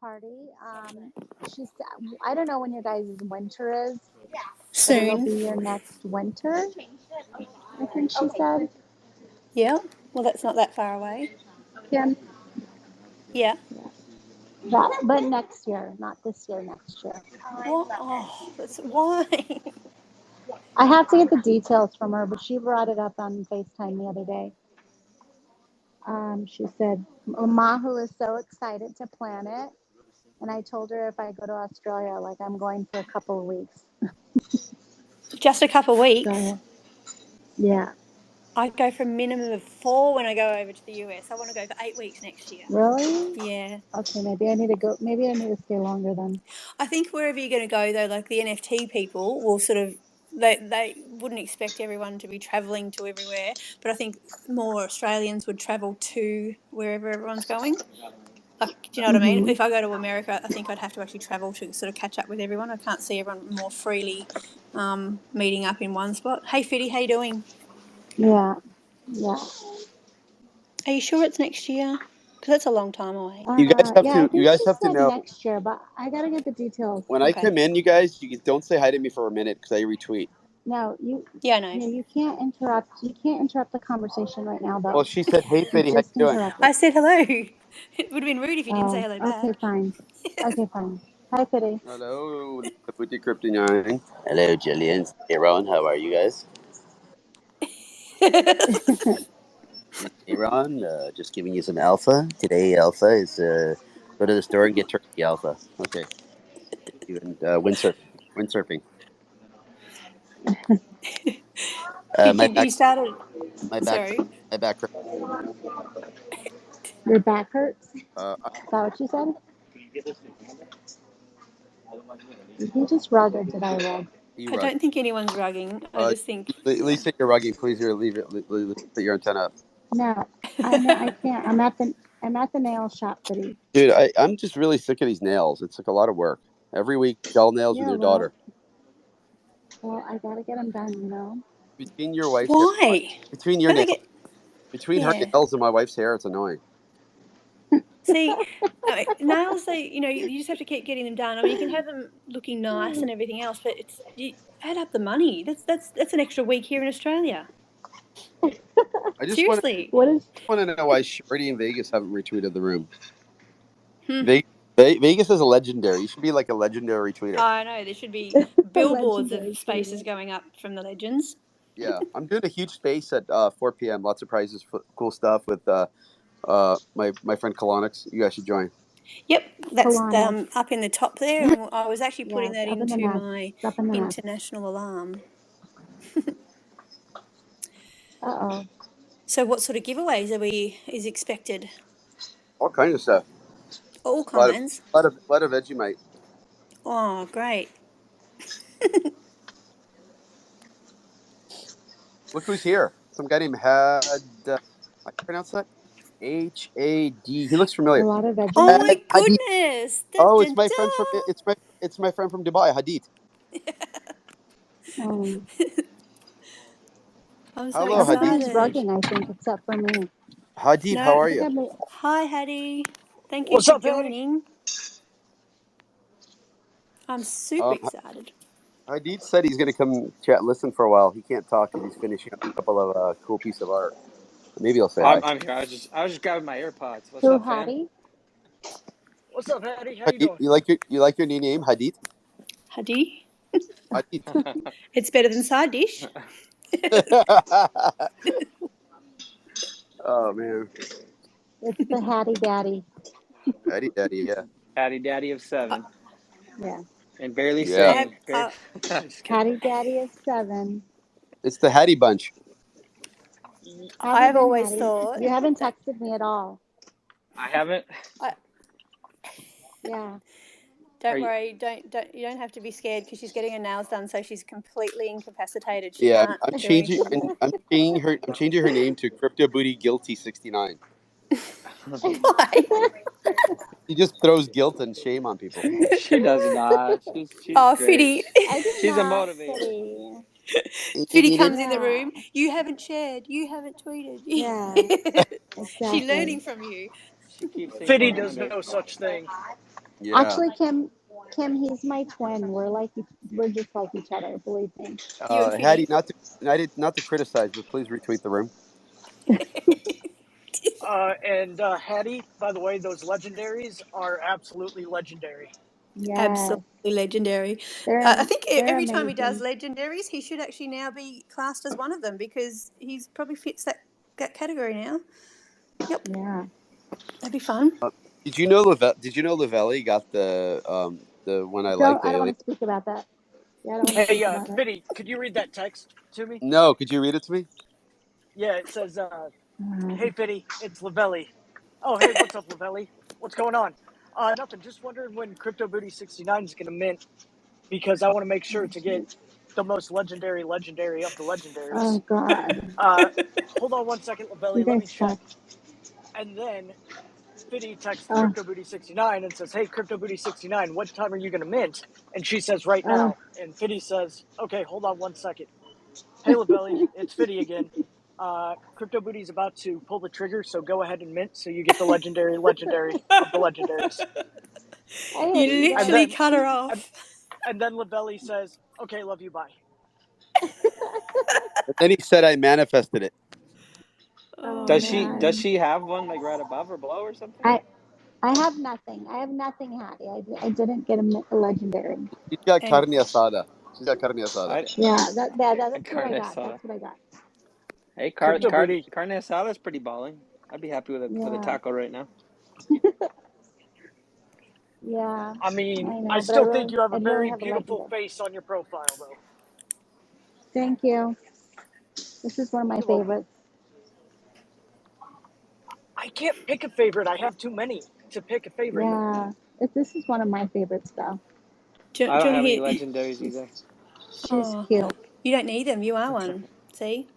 party. She said, I don't know when your guys' winter is, but it'll Soon. be your next winter, I think she said. Yeah. Well, that's not that far away. Kim? Yeah. But next year, not this year, next year. What? Oh, that's why. I have to get the details from her, but she brought it up on FaceTime the other day. She said, Mahu is so excited to plan it. And I told her if I go to Australia, like I'm going for a couple of weeks. Just a couple of weeks. So, yeah. I go for a minimum of 4 when I go over to the US. I want to go for 8 weeks next year. Really? Yeah. Okay, maybe I need to go. Maybe I need to stay longer then. I think wherever you're going to go, though, like the NFT people will sort of, they wouldn't expect everyone to be travelling to everywhere, but I think more Australians would travel to wherever everyone's going. Like, do you know what I mean? If I go to America, I think I'd have to actually travel to sort of catch up with everyone. I can't see everyone more freely meeting up in one spot. Hey, Fiddy, how you doing? Yeah. Are you sure it's next year? Because that's a long time away. You guys have Yeah, I to. think You guys she have to said know. next year, but I gotta get the details. When I Okay. come in, you guys, don't say hi to me for a minute because I retweet. No, Yeah, I know. you can't interrupt. You can't interrupt the conversation right now, though. Well, she said, "Hey, Fiddy, how you Just doing?" interrupt I it. said hello. It would have been rude if you didn't say hello back. Okay, fine. Okay, fine. Hi, Fiddy. Hello, Kabuti Kryptonine. Hello, Jillian. Hey, Ron. How are you guys? Hey, Ron. Just giving you some alpha. Today, alpha is go to the store and get turkey alpha. Okay. Even windsurfing. My back. You started. My back. Sorry. My back. Your back hurts? Is Uh, that what you said? Did he just rug or did I rug? you I rug. don't think anyone's rugging. I just think. At least say you're rugging. Please, leave it. Put your antenna up. No, I can't. I'm at the nail shop, Fiddy. Dude, I'm just really sick of these nails. It's like a lot of work. Every week, gel nails with Yeah, your daughter. well, I gotta get them done, you know. Between your wife's hair, Why? between your Don't they nails, get? between her Yeah. nails and my wife's hair, it's annoying. See, nails. You just have to keep getting them done. I mean, you can have them looking nice and everything else, but you add up the money. That's an extra week here in Australia. I just Seriously. want to know why Shorty and Vegas haven't retweeted the room. Hmm. Vegas is a legendary. You should be like a legendary tweeter. I know there should be billboards of Legendary spaces tweeter. going up from the legends. Yeah, I'm doing a huge space at 4 p.m. Lots of prizes, cool stuff with my friend Colonix. You guys should join. Yep, that's Kalana. up in the top there, and I was actually putting Yeah, that it's up in the into nest. my It's up in the nest. international alarm. Uh-oh. So, what sort of giveaways is expected? All kinds of stuff. All A lot kinds. of Vegemite. Oh, great! Look who's here. Some guy named Had. How do you pronounce that? H-A-D. He looks A familiar. lot of Oh Vegemite. my Hadid. goodness! Oh, it's my friend from it's my friend from Dubai, Hadid. Um, I'm so Hello, Hadid. everybody's excited. rugging, I think, except for me. Hadid, how No, are I think you? hi Haddy. Thank you What's for up, Haddy? joining. I'm super excited. Hadid said he's going to come listen for a while. He can't talk because he's finishing up a couple of cool piece of art. Maybe he'll say hi. I'm here. I was just grabbing my AirPods. What's Who, up, fam? Hattie? What's up, Haddy? How you Hadid, doing? you like your new name, Hadid? Haddy. Hadid. It's better than side dish. Oh man, It's the Hattie Daddy. Hadid, Daddy, yeah, Haddy Daddy of 7. Yeah. And barely yeah. sane. I'm just kidding. Hattie Daddy is 7. It's the Hattie bunch. How have you I've been, always Hattie? thought You haven't that. texted me at all. I haven't. Yeah. Don't worry. You don't have to be scared because she's getting her nails done, so she's completely incapacitated. She Yeah, can't I'm do changing. anything. I'm changing her name to Crypto Booty Guilty 69. Why? He just throws guilt and shame on people. She does not. She's Oh, great. Fiddy. I did She's a not, motivator. Fiddy. Fiddy comes in the Yeah. room. You haven't shared. You haven't tweeted. Yeah. She's Exactly. learning from you. She keeps saying Fiddy phone does number. no such thing. Yeah. Actually, Kim, he's my twin. We're just like each other. Believe me. You and Hattie, Fiddy. not to criticize, but please retweet the room. And Haddy, by the way, those legendaries are absolutely legendary. Yes, Absolutely legendary. they're I think they're every time he does amazing. legendaries, he should actually now be classed as one of them because he's probably fits that category now. Yep, Yeah. that'd be fun. Did you know Lavelli got the one I like, I the don't alien? want to speak about that. Yeah, I don't want to Hey, speak about it. Fiddy, could you read that text to me? No, could you read it to me? Yeah, it says, Uh, "Hey, Fiddy, it's Lavelli." Oh, hey, what's up, Lavelli? What's going on? Nothing. Just wondering when Crypto Booty 69 is going to mint because I want to make sure to get the most legendary of the legendaries. oh God, Hold on one second, you Lavelli. Let guys me check. suck. And then Fiddy texts Oh, Crypto Booty 69 and says, "Hey, Crypto Booty 69, what time are you going to mint?" And she says, "Right oh. now." And Fiddy says, "Okay, hold on one second. Hey, Lavelli, it's Fiddy again. Crypto Booty's about to pull the trigger, so go ahead and mint so you get the legendary of the legendaries." I You hate you And guys. literally then cut her and, off. and then Lavelli says, "Okay, love you, bye." But then he said I manifested it. Oh Does man, she have one like right above or below or something? I have nothing. I have nothing, Hattie. I didn't get a legendary. She's got And carne asada. She's got carne asada. I Yeah, that's what I carne got. asada. That's what I got. Hey, Crypto yeah, Booty. carne asada is pretty balling. I'd be happy with a Yeah, taco right now. yeah. I I mean, I know, but still think you have a I'd really very have a beautiful legendary. face on your profile, though. Thank you. This is one of my You're welcome. favorites. I can't pick a favorite. I have too many to pick a favorite. Yeah, this is one of my favorites though. I do you don't want to have any hear? legendaries She's either. she's Oh, cute. you don't need them. You are one. See,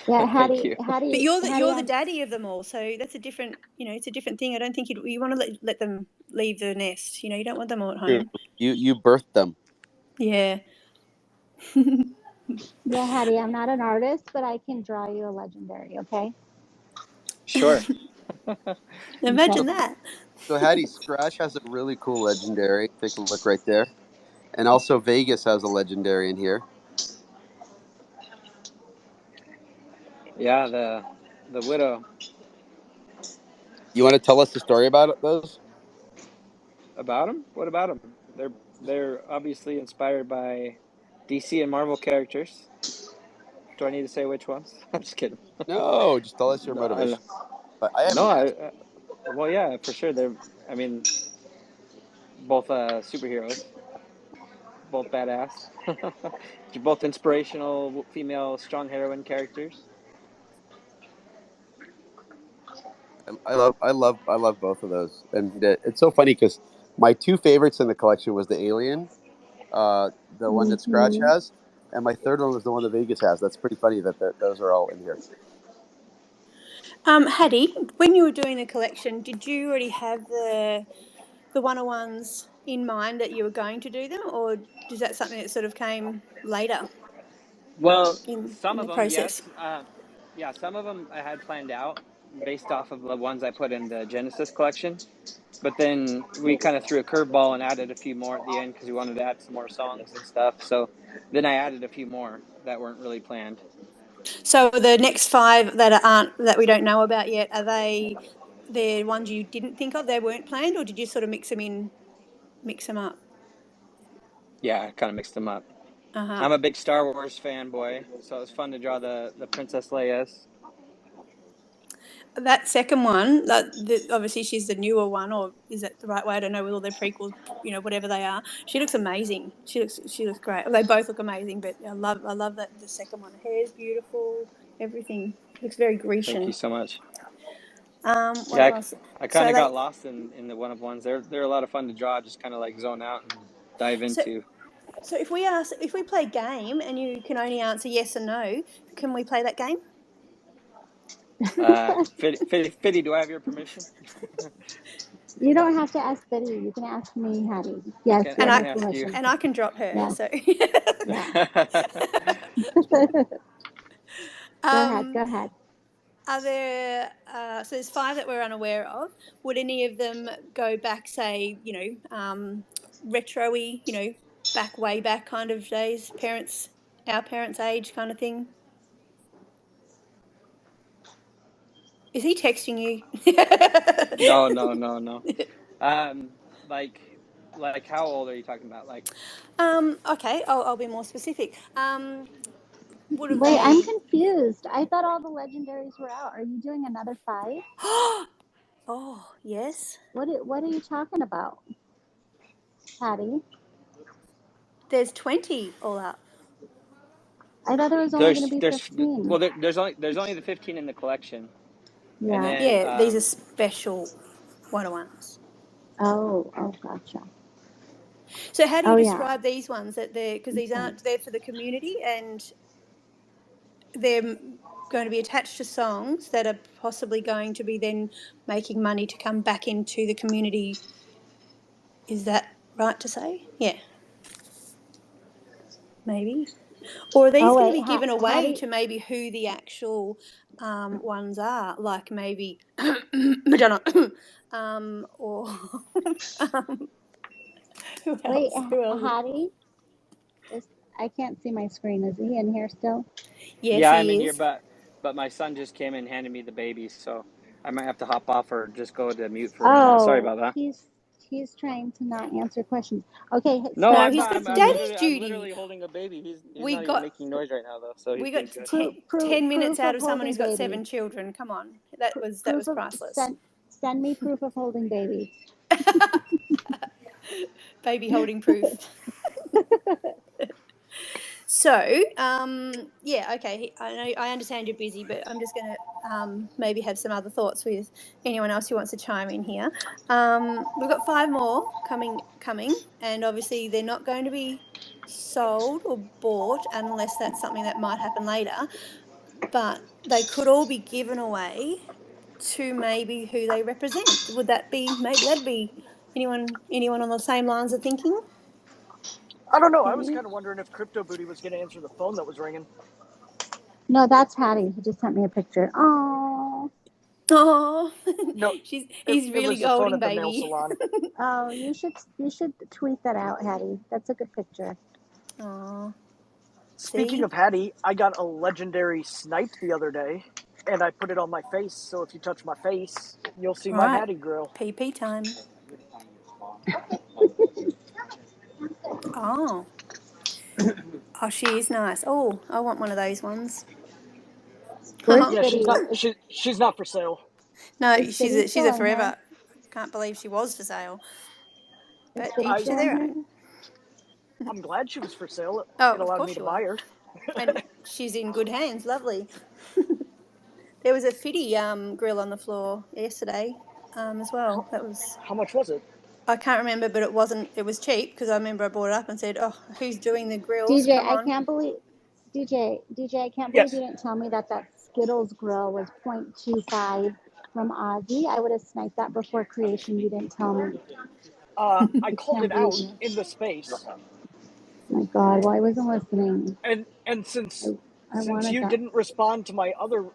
Yeah, Thank you. but Hattie, you're the daddy of them all, so that's a different. It's a different thing. I don't think you want to let them leave the nest. You don't want them all at True. home. You birthed them. Yeah. yeah, Hattie. I'm not an artist, but I can draw you a legendary. Okay. Sure. Okay. Imagine that. So Hattie, Scratch has a really cool legendary. Take a look right there. And also Vegas has a legendary in here. Yeah, the widow. You want to tell us the story about those? About them? What about them? They're obviously inspired by DC and Marvel characters. Do I need to say which ones? I'm just kidding. No, just tell us your No, motivation. But I have no, an answer. well, yeah, for sure. I mean, both superheroes, both badass. You're both inspirational female strong heroine characters. I love both of those, and it's so funny because my two favorites in the collection was the Alien, the one that Scratch Hmm. has, and my third one was the one that Vegas has. That's pretty funny that those are all in here. Hattie, when you were doing the collection, did you already have the 101s in mind that you were going to do them, or is that something that sort of came later Well, in some the of them, process? yes. Yeah, some of them I had planned out based off of the ones I put in the Genesis collection. But then we kind of threw a curveball and added a few more at the end because we wanted to add some more songs and stuff. So then I added a few more that weren't really planned. So the next five that we don't know about yet, are they the ones you didn't think of? They weren't planned, or did you sort of mix them up? Yeah, I kind of mixed them up. Uh huh. I'm a big Star Wars fanboy, so it was fun to draw the Princess Leia's. That second one, obviously she's the newer one, or is that the right way? I don't know, with all their prequels, whatever they are. She looks amazing. She looks great. They both look amazing, but I love that the second one. Her hair's beautiful. Everything looks very Thank you Grecian. so much. What Yeah, else? I kind So of they got lost in the one of ones. They're a lot of fun to draw. Just kind of like zone out and dive so into. so if we play a game and you can only answer yes or no, can we play that game? Fitty, do I have your permission? You don't have to ask Betty. You can ask me, Hattie. Yes, you And have I my can ask you. permission. I can drop her. Yeah, So yeah. All Go ahead. um, Go ahead. Are there, so there's 5 that we're unaware of. Would any of them go back, say, retro-y, way back kind of days, our parents' age kind of thing? Is he texting you? No. Like how old are you talking about? Like, Okay, I'll be more specific. Would have Wait, I'm they? confused. I thought all the legendaries were out. Are you doing another 5? Oh, yes. What are you talking about, Haddy? There's 20 all up. I thought there was only going to be there's 15. well, there's only the 15 in the collection, and Yeah. then Yeah, these are special one-on-ones. Oh, gotcha. So how do you Oh, yeah. describe these ones because these aren't there for the community and they're going to be attached to songs that are possibly going to be then making money to come back into the community. Is that right to say? Yeah. Maybe. Or are these Oh, going to wait. be given away Haddy, to maybe who the actual ones are, like maybe Madonna, or who wait, else? Who else? Haddy? I can't see my screen. Is he in here still? Yes, yeah, I'm in he here, is. but my son just came and handed me the baby, so I might have to hop off or just go to mute for a minute. Sorry Oh, about that. he's trying to not answer questions. Okay, No, No, so he's ha- got so daddy's I'm duty. literally holding a baby. He's We not even got making noise right now though, so we he's got doing good. 10 minutes proof out of of someone holding who's got baby. 7 children. Come on, that was Proof of priceless. send me proof of holding baby. Baby holding proof. So, yeah, okay. I know I understand you're busy, but I'm just going to maybe have some other thoughts with anyone else who wants to chime in here. We've got 5 more coming, and obviously they're not going to be sold or bought unless that's something that might happen later. But they could all be given away to maybe who they represent. Would that be maybe that'd be anyone on the same lines of thinking? I don't know. I was Okay. kind of wondering if Crypto Booty was going to answer the phone that was ringing. No, that's Hattie. He just sent me a picture. Oh, Oh, No, he's it really was the phone holding at the nail baby. salon. oh, you should tweet that out, Hattie. That's a good picture. Oh, Speaking see, of Hattie, I got a legendary snipe the other day, and I put it on my face. So if you touch my face, you'll see my right, Hattie grill. PP time. Oh, she is nice. Oh, I want one of those ones. Where's Yeah, Biddy? she's not for sale. No, Is Biddy she's still a in here? forever. Can't believe she was for sale, Is but Biddy I each to still in their here? own. I'm glad she was for sale. Oh, It of allowed course me to you buy are, her. and she's in good hands. Lovely. There was a fitty grill on the floor yesterday as well. That was, How much was it? I can't remember, but it wasn't. It was cheap because I remember I brought it up and said, "Oh, who's doing the grills? DJ, Come I on." can't believe DJ, I can't believe you Yes. didn't tell me that Skittles grill was 0.25 from Ozzy. I would have sniped that before creation. You didn't tell me. I called Can't it believe out you. in the space, My God, well, I wasn't listening. and I since wanted you that. didn't respond to my other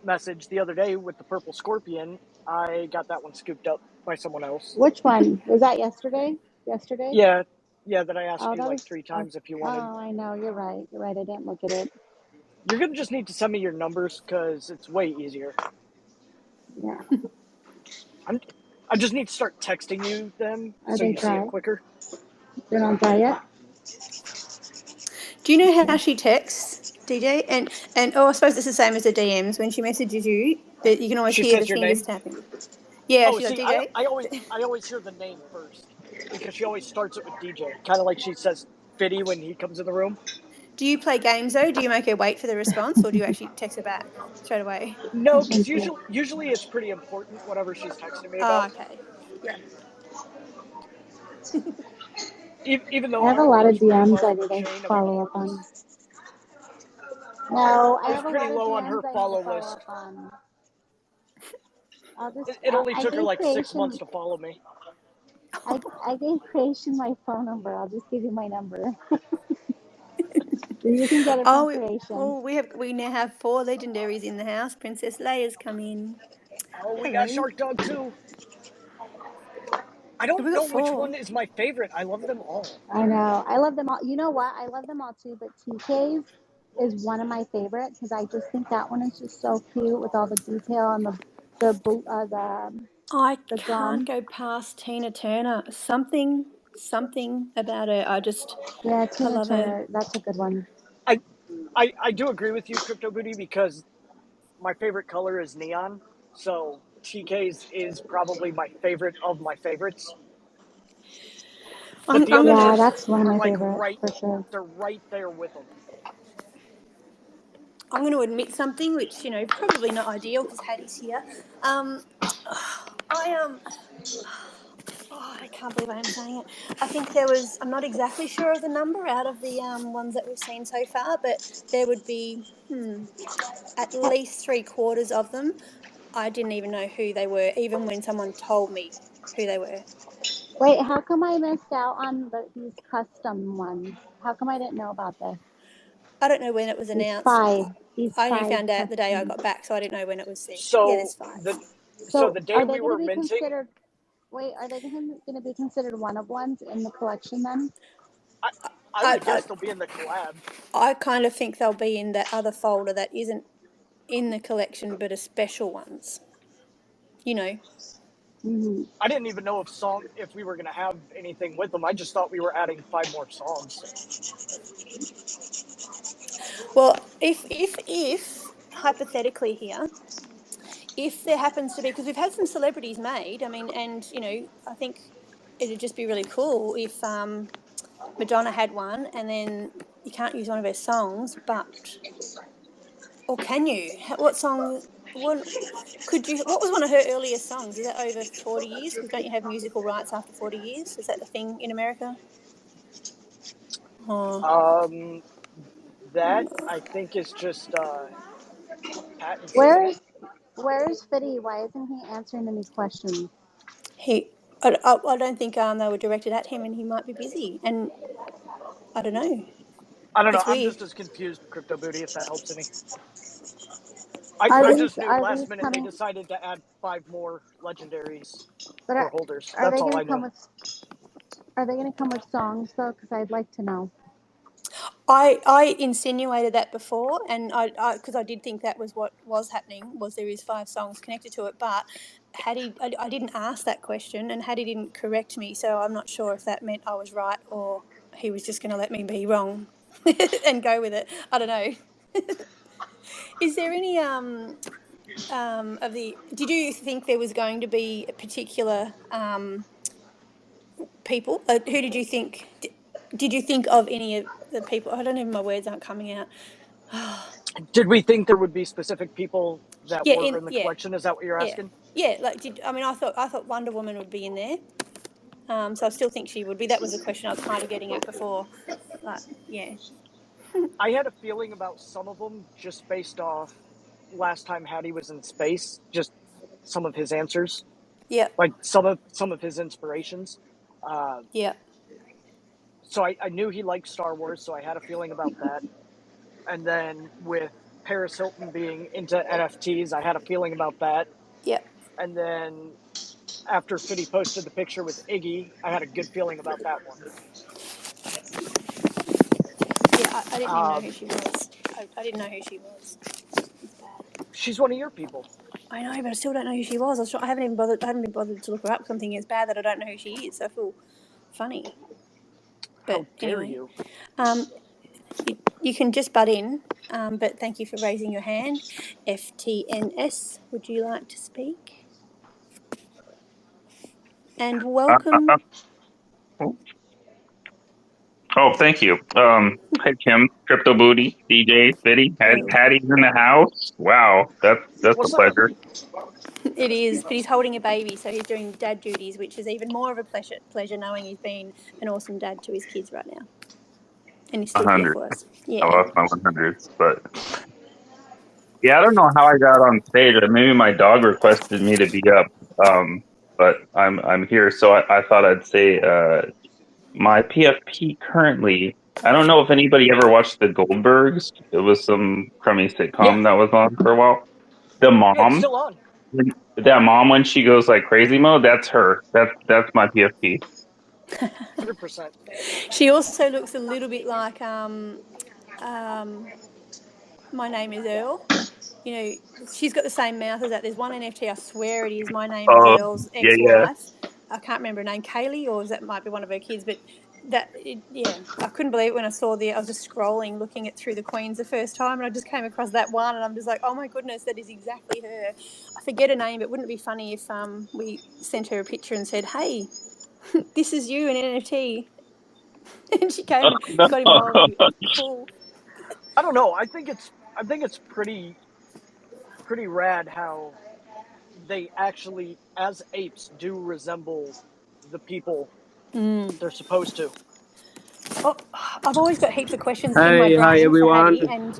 message the other day with the purple scorpion, I got that one scooped up by someone else. Which one was that? Yesterday? Yesterday? Yeah, that I asked Oh, you that like was. 3 Oh, times if you wanted. I know. You're right. You're right. I didn't look at it. You're gonna just need to send me your numbers because it's way easier. Yeah. I just need to start texting you them Are so they you see it dry? quicker. They're not dry yet. Do you know how Okay. she texts, DJ? And oh, I suppose it's the same as the DMs when she messages you. That you can always She hear the says your fingers name. tapping. Yeah, Oh, she's like see, DJ. I always hear the name first because she always starts it with DJ, kind of like she says Fiddy when he comes in the room. Do you play games though? Do you make her wait for the response, or do you actually text her back straight away? No, because Thank you. usually it's pretty important whatever she's texting me Oh, about. okay. Yeah. Even I though have a lot of ours was DMs more I of a need to chain of follow up importance. on. No, I I was have a pretty lot of low on her DMs I need to follow follow list. up on. I'll just. It only I took her gave like 6 months creation. to follow me. I gave creation my phone number. I'll just give you my number. You can get it from Creations. We now have 4 legendaries in the house. Princess Leia's come in. Oh, we Hello. got Shark Dog too. I We don't got know which 4. one is my favorite. I love them all. I know. I love them all. You know what? I love them all too, but TK's is one of my favorites because I just think that one is just so cute with all the detail and I the can't drum. go past Tina Turner. Something about her. Yeah, I Tina love her. Turner. That's a good one. I do agree with you, Crypto Booty, because my favorite color is neon. So TK's is probably my favorite of my favorites. But the I'm other Yeah, gonna. ones that's one of are my like favorites for sure. they're right there with them. I'm going to admit something, which probably not ideal because Hattie's here. I Oh, I can't believe I'm saying it. I think there was. I'm not exactly sure of the number out of the ones that we've seen so far, but there would be at least 3/4 of them. I didn't even know who they were, even when someone told me who they were. Wait, how come I missed out on these custom ones? How come I didn't know about this? I don't know when it was These announced. five. These I only five found out the day I custom. got back, so I didn't know when it was said. Yeah, So there's 5. so So the day are they we going to were be minting, considered? Wait, are they going to be considered one of ones in the collection then? I I, would I guess they'll be in the collab. I kind of think they'll be in that other folder that isn't in the collection, but are special ones. Mm-hmm. I didn't even know if we were gonna have anything with them. I just thought we were adding 5 more songs. Well, if hypothetically here, if there happens to be, because we've had some celebrities made, I mean, and I think it'd just be really cool if Madonna had one, and then you can't use one of her songs, or can you? What song? One could you? What was one of her earliest songs? Is that over 40 years? Because don't you have musical rights after 40 years? Is that the thing in America? Oh, That I think is just patent season. Where's Fiddy? Why isn't he answering any questions? I don't think they were directed at him, and he might be busy. And I don't know. I don't know. It's I'm weird. just as confused, Crypto Booty, if that helps any. Are I these just knew are last these minute they coming? decided to add 5 more legendaries But for holders. are That's they all going I to come knew. with? Are they going to come with songs though? Because I'd like to know. I insinuated that before, and because I did think that was what was happening, was there is 5 songs connected to it, but I didn't ask that question, and Hattie didn't correct me, so I'm not sure if that meant I was right or he was just going to let me be wrong and go with it. I don't know. Is there any did you think there was going to be a particular people? Who did you think? Did you think of any of the people? I don't even. My words aren't coming out. Did we think there would be specific people that Yeah, were in the collection? Is that what you're asking? yeah. Like, I thought Wonder Woman would be in there. So I still think she would be. That was a question I was kind of getting at before. But yeah, I had a feeling about some of them just based off last time Hattie was in space, just some of his answers, yeah, like some of his inspirations. Uh, yeah, so I knew he liked Star Wars, so I had a feeling about that. And then with Paris Hilton being into NFTs, I had a feeling about that. yeah, And then after Fiddy posted the picture with Iggy, I had a good feeling about that one. yeah. I didn't even know who Um, she was. I didn't know who she was. It's bad. she's one of your people. I know, but I still don't know who she was. I haven't even bothered. I haven't been bothered to look her up. Something it's bad that I don't know who she is. So I feel funny. How But dare anyway, you? um, you can just butt in. But thank you for raising your hand. FTNS, would you like to speak? And Uh, welcome. oh, thank you. Hey Kim, Crypto Booty, DJ, Fitty, Hello. Hattie's in the house. Wow, that's a What's up? pleasure. It is, but he's holding a baby, so he's doing dad duties, which is even more of a pleasure knowing he's been an awesome dad to his kids right now, and he's still here 100. for us. I Yeah. lost my 100s, but yeah, I don't know how I got on stage. Maybe my dog requested me to be up. But I'm here, so I thought I'd say my PFP currently I don't know if anybody ever watched The Goldbergs. It was some crummy Yeah, sitcom that was on for a while. The yeah, it's mom, still on. that mom when she goes like crazy mode, that's her. That's my PFP. 100%. She also looks a little bit like My Name Is Earl. You know, she's got the same mouth as that. There's one NFT, I swear it is My Name Is Oh Earl's yeah, yeah. ex-wife. I can't remember her name, Kaylee, or that might be one of her kids. But yeah, I couldn't believe it when I saw I was just scrolling, looking at Through the Queens the first time, and I just came across that one, and I'm just like, oh my goodness, that is exactly her. I forget her name, but wouldn't it be funny if we sent her a picture and said, hey, this is you in NFT? And she came and Oh, got involved. It'd no. be cool. I don't know. I think it's pretty rad how they actually, as apes, do resemble the people they're supposed to. Oh, I've always got heaps of questions in my Hi brain for everyone. Haddy, and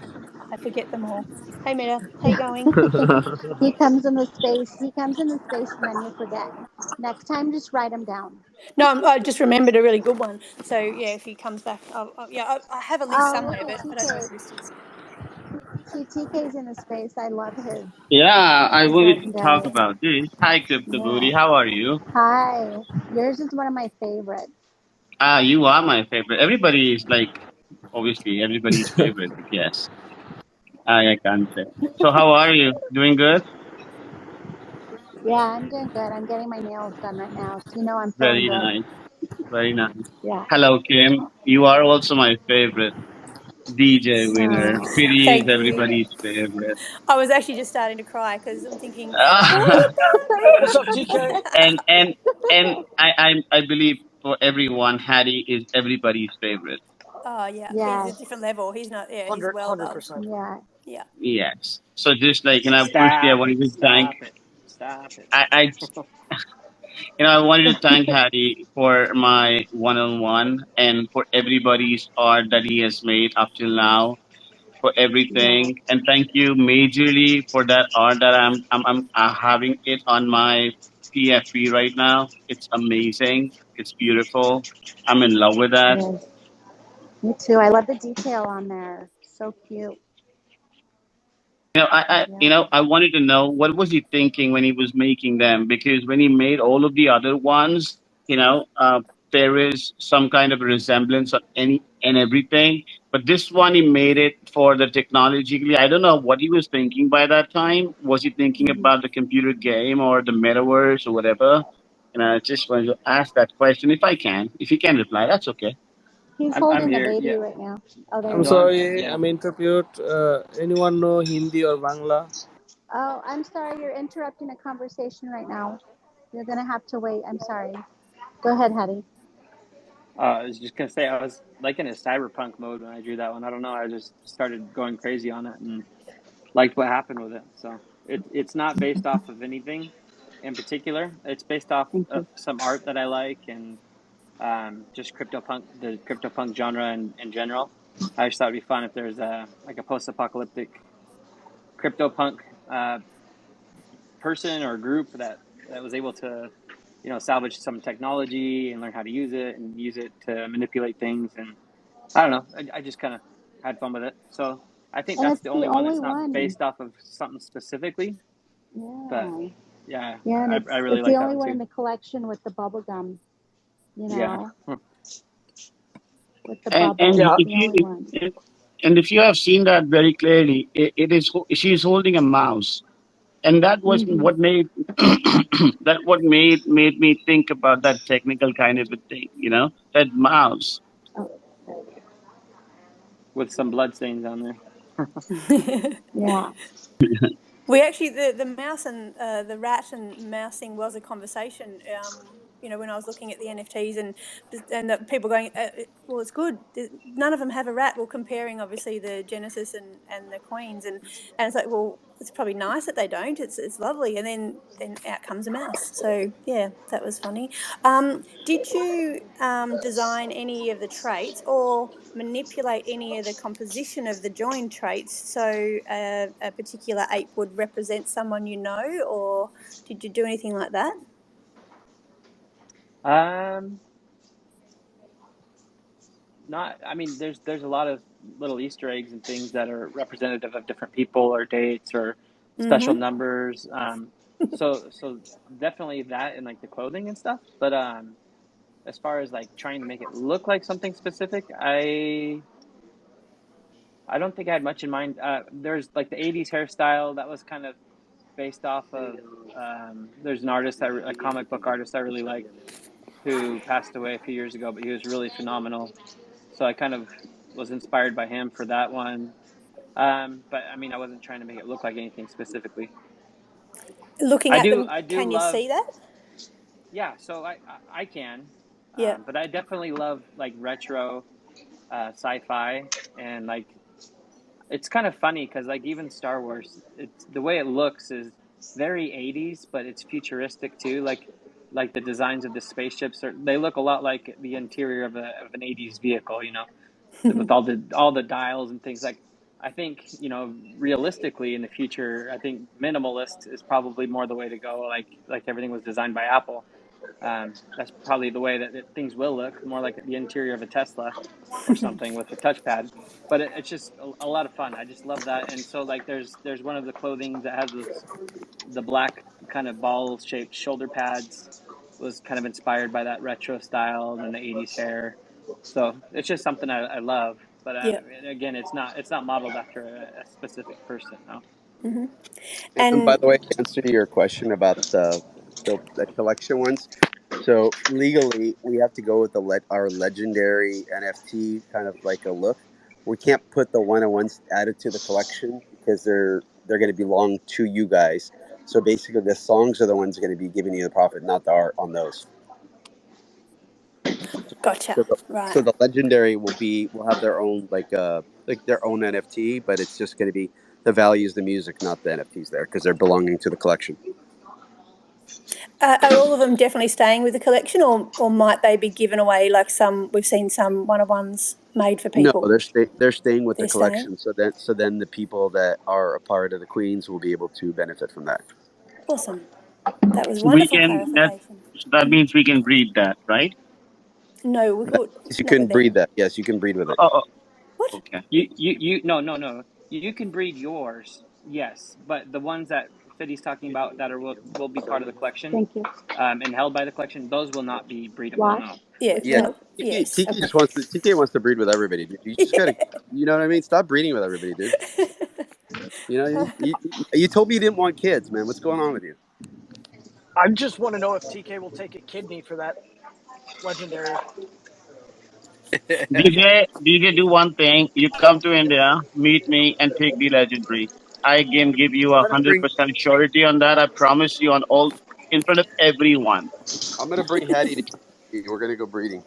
I forget them all. Hey, Meta, how you going? He comes in the space. He comes in the space, and then you forget. Next time, just write them down. No, I just remembered a really good one. So yeah, if he comes back, I have a list Oh, look somewhere, at but I don't know where TK. the list is. TK's in the space. I love Yeah, I his wanted to talk legendary. about this. Hi, Crypto Yeah. Booty. How are you? Hi. Yours is one of my favorites. You are my favorite. Everybody is like, obviously, everybody's favorite. But yes, I can't say. So, how are you? Doing good? Yeah, I'm doing good. I'm getting my nails done right now. So, I'm feeling Very good. nice. Very nice. Yeah. Hello, Kim. You are also my favorite. DJ winner. Oh. Fiddy is Thank you. everybody's favorite. I was actually just starting to cry because I'm thinking, what What's up, about TK? me? and and and I believe for everyone, Haddy is everybody's favorite. Oh yeah, he's a Yes. different level. He's not. Yeah, he's well above. 100%. Yeah. Yeah. Yes. So just like firstly, I Stop wanted it! to thank. Stop it! Stop it! I I wanted to thank Hattie for my one-on-one and for everybody's art that he has made up till now, for Yeah. everything, and thank you majorly for that art that I'm having it on my PFP right now. It's amazing. It's beautiful. I'm in love with It that. is. Me too. I love the detail on there. So cute. Yeah. I wanted to know what was he thinking when he was making them, because when he made all of the other ones, there is some kind of a resemblance of any and everything. But this one, he made it for the technologically. I don't know what he was thinking by that time. Was he thinking Hmm. about the computer game or the metaverse or whatever? And I just wanted to ask that question if I can. If you can reply, that's okay. He's I'm holding the here. baby Yeah. right now. Oh, there I'm he No, is. sorry, yeah. I'm interpret. Anyone know Hindi or Bangla? Oh, I'm sorry. You're interrupting a conversation right now. You're going to have to wait. I'm sorry. Go ahead, Hattie. I was just gonna say I was like in a cyberpunk mode when I drew that one. I don't know. I just started going crazy on it and liked what happened with it. So it's not based off of anything in particular. It's based off Thank of you. some art that I like and just the CryptoPunk genre in general. I just thought it'd be fun if there's a post-apocalyptic CryptoPunk uh, person or group that was able to salvage some technology and learn how to use it and use it to manipulate things. And I don't know, I just kind of had fun with it. So I think And that's it's the the only one only that's not one. based off of something specifically. But Yeah. yeah, Yeah, and I really it's the like that only one one too. in the collection with the bubble gum, Yeah. with the And bubble. Yeah, It's if the only one. you and if you have seen that very clearly, she's holding a mouse, and that was Hmm. what made that what made me think about that technical kind of a thing. That mouse. Oh, With some blood stains on there. yeah. We actually the mouse and the rat and mouse thing was a conversation. When I was looking at the NFTs and the people going, well, it's good. None of them have a rat. Well, comparing obviously the Genesis and the Queens, and it's like, well, it's probably nice that they don't. It's lovely, and then out comes a mouse. So yeah, that was funny. Did you design any of the traits or manipulate any of the composition of the joined traits so a particular ape would represent someone or did you do anything like that? Um, not. I mean, there's a lot of little Easter eggs and things that are representative of different people or dates or special numbers. So definitely that and like the clothing and stuff. But as far as like trying to make it look like something specific, I don't think I had much in mind. There's like the '80s hairstyle that was kind of based off of. There's an artist, a comic book artist I really liked, who passed away a few years ago, but he was really phenomenal. So I kind of was inspired by him for that one. But I mean, I wasn't trying to make it look like anything specifically. Looking at them, I do can you love. see that? Yeah, so I can. Yeah. But I definitely love like retro, sci-fi, and like it's kind of funny because like even Star Wars, it's the way it looks is very 80s, but it's futuristic too. Like the designs of the spaceships they look a lot like the interior of an 80s vehicle, you know, with all the dials and things. Like I think, you know, realistically in the future, I think minimalist is probably more the way to go. Like everything was designed by Apple. That's probably the way that things will look, more like the interior of a Tesla or something with a touchpad. But it's just a lot of fun. I just love that. And so like there's one of the clothing that has the black kind of ball shaped shoulder pads was kind of inspired by that retro style and the 80s hair. So it's just something I love. But Yeah. again, it's not modeled after a specific person. No. And by And the way, to answer your question about the collection ones, so legally we have to go with our legendary NFT kind of like a look. We can't put the one-on-ones added to the collection because they're going to belong to you guys. So basically, the songs are the ones going to be giving you the profit, not the art on those. gotcha. So Right. so the legendary will have their own like their own NFT, but it's just going to be the value is the music, not the NFTs there because they're belonging to the collection. Are all of them definitely staying with the collection, or might they be given away? Like we've seen some one-of-ones made for No, people. they're staying with the They're staying. collection. So then the people that are a part of the Queens will be able to benefit from that. Awesome. That was So we wonderful can clarification. that means we can breed that, right? No, we That could means you not can with them. breed that. Yes, you can breed with it. Oh, What? okay. You no. You can breed yours, yes, but the ones that Fiddy's talking about that will be part of the collection, Thank you. and held by the collection, those will not be breedable. Wash. No. Yeah, Yeah, they're not. Yes. Tiki just wants TK wants to breed with everybody, dude. You just gotta, you know what I mean? Stop breeding with everybody, dude. You know, you told me you didn't want kids, man. What's going on with you? I just want to know if TK will take a kidney for that legendary. DJ, do one thing. You come to India, meet me, and take the legendary. I can give you I'm gonna bring 100% surety on that. I promise you on all in front of everyone. I'm gonna bring Haddy to you. We're gonna go breeding.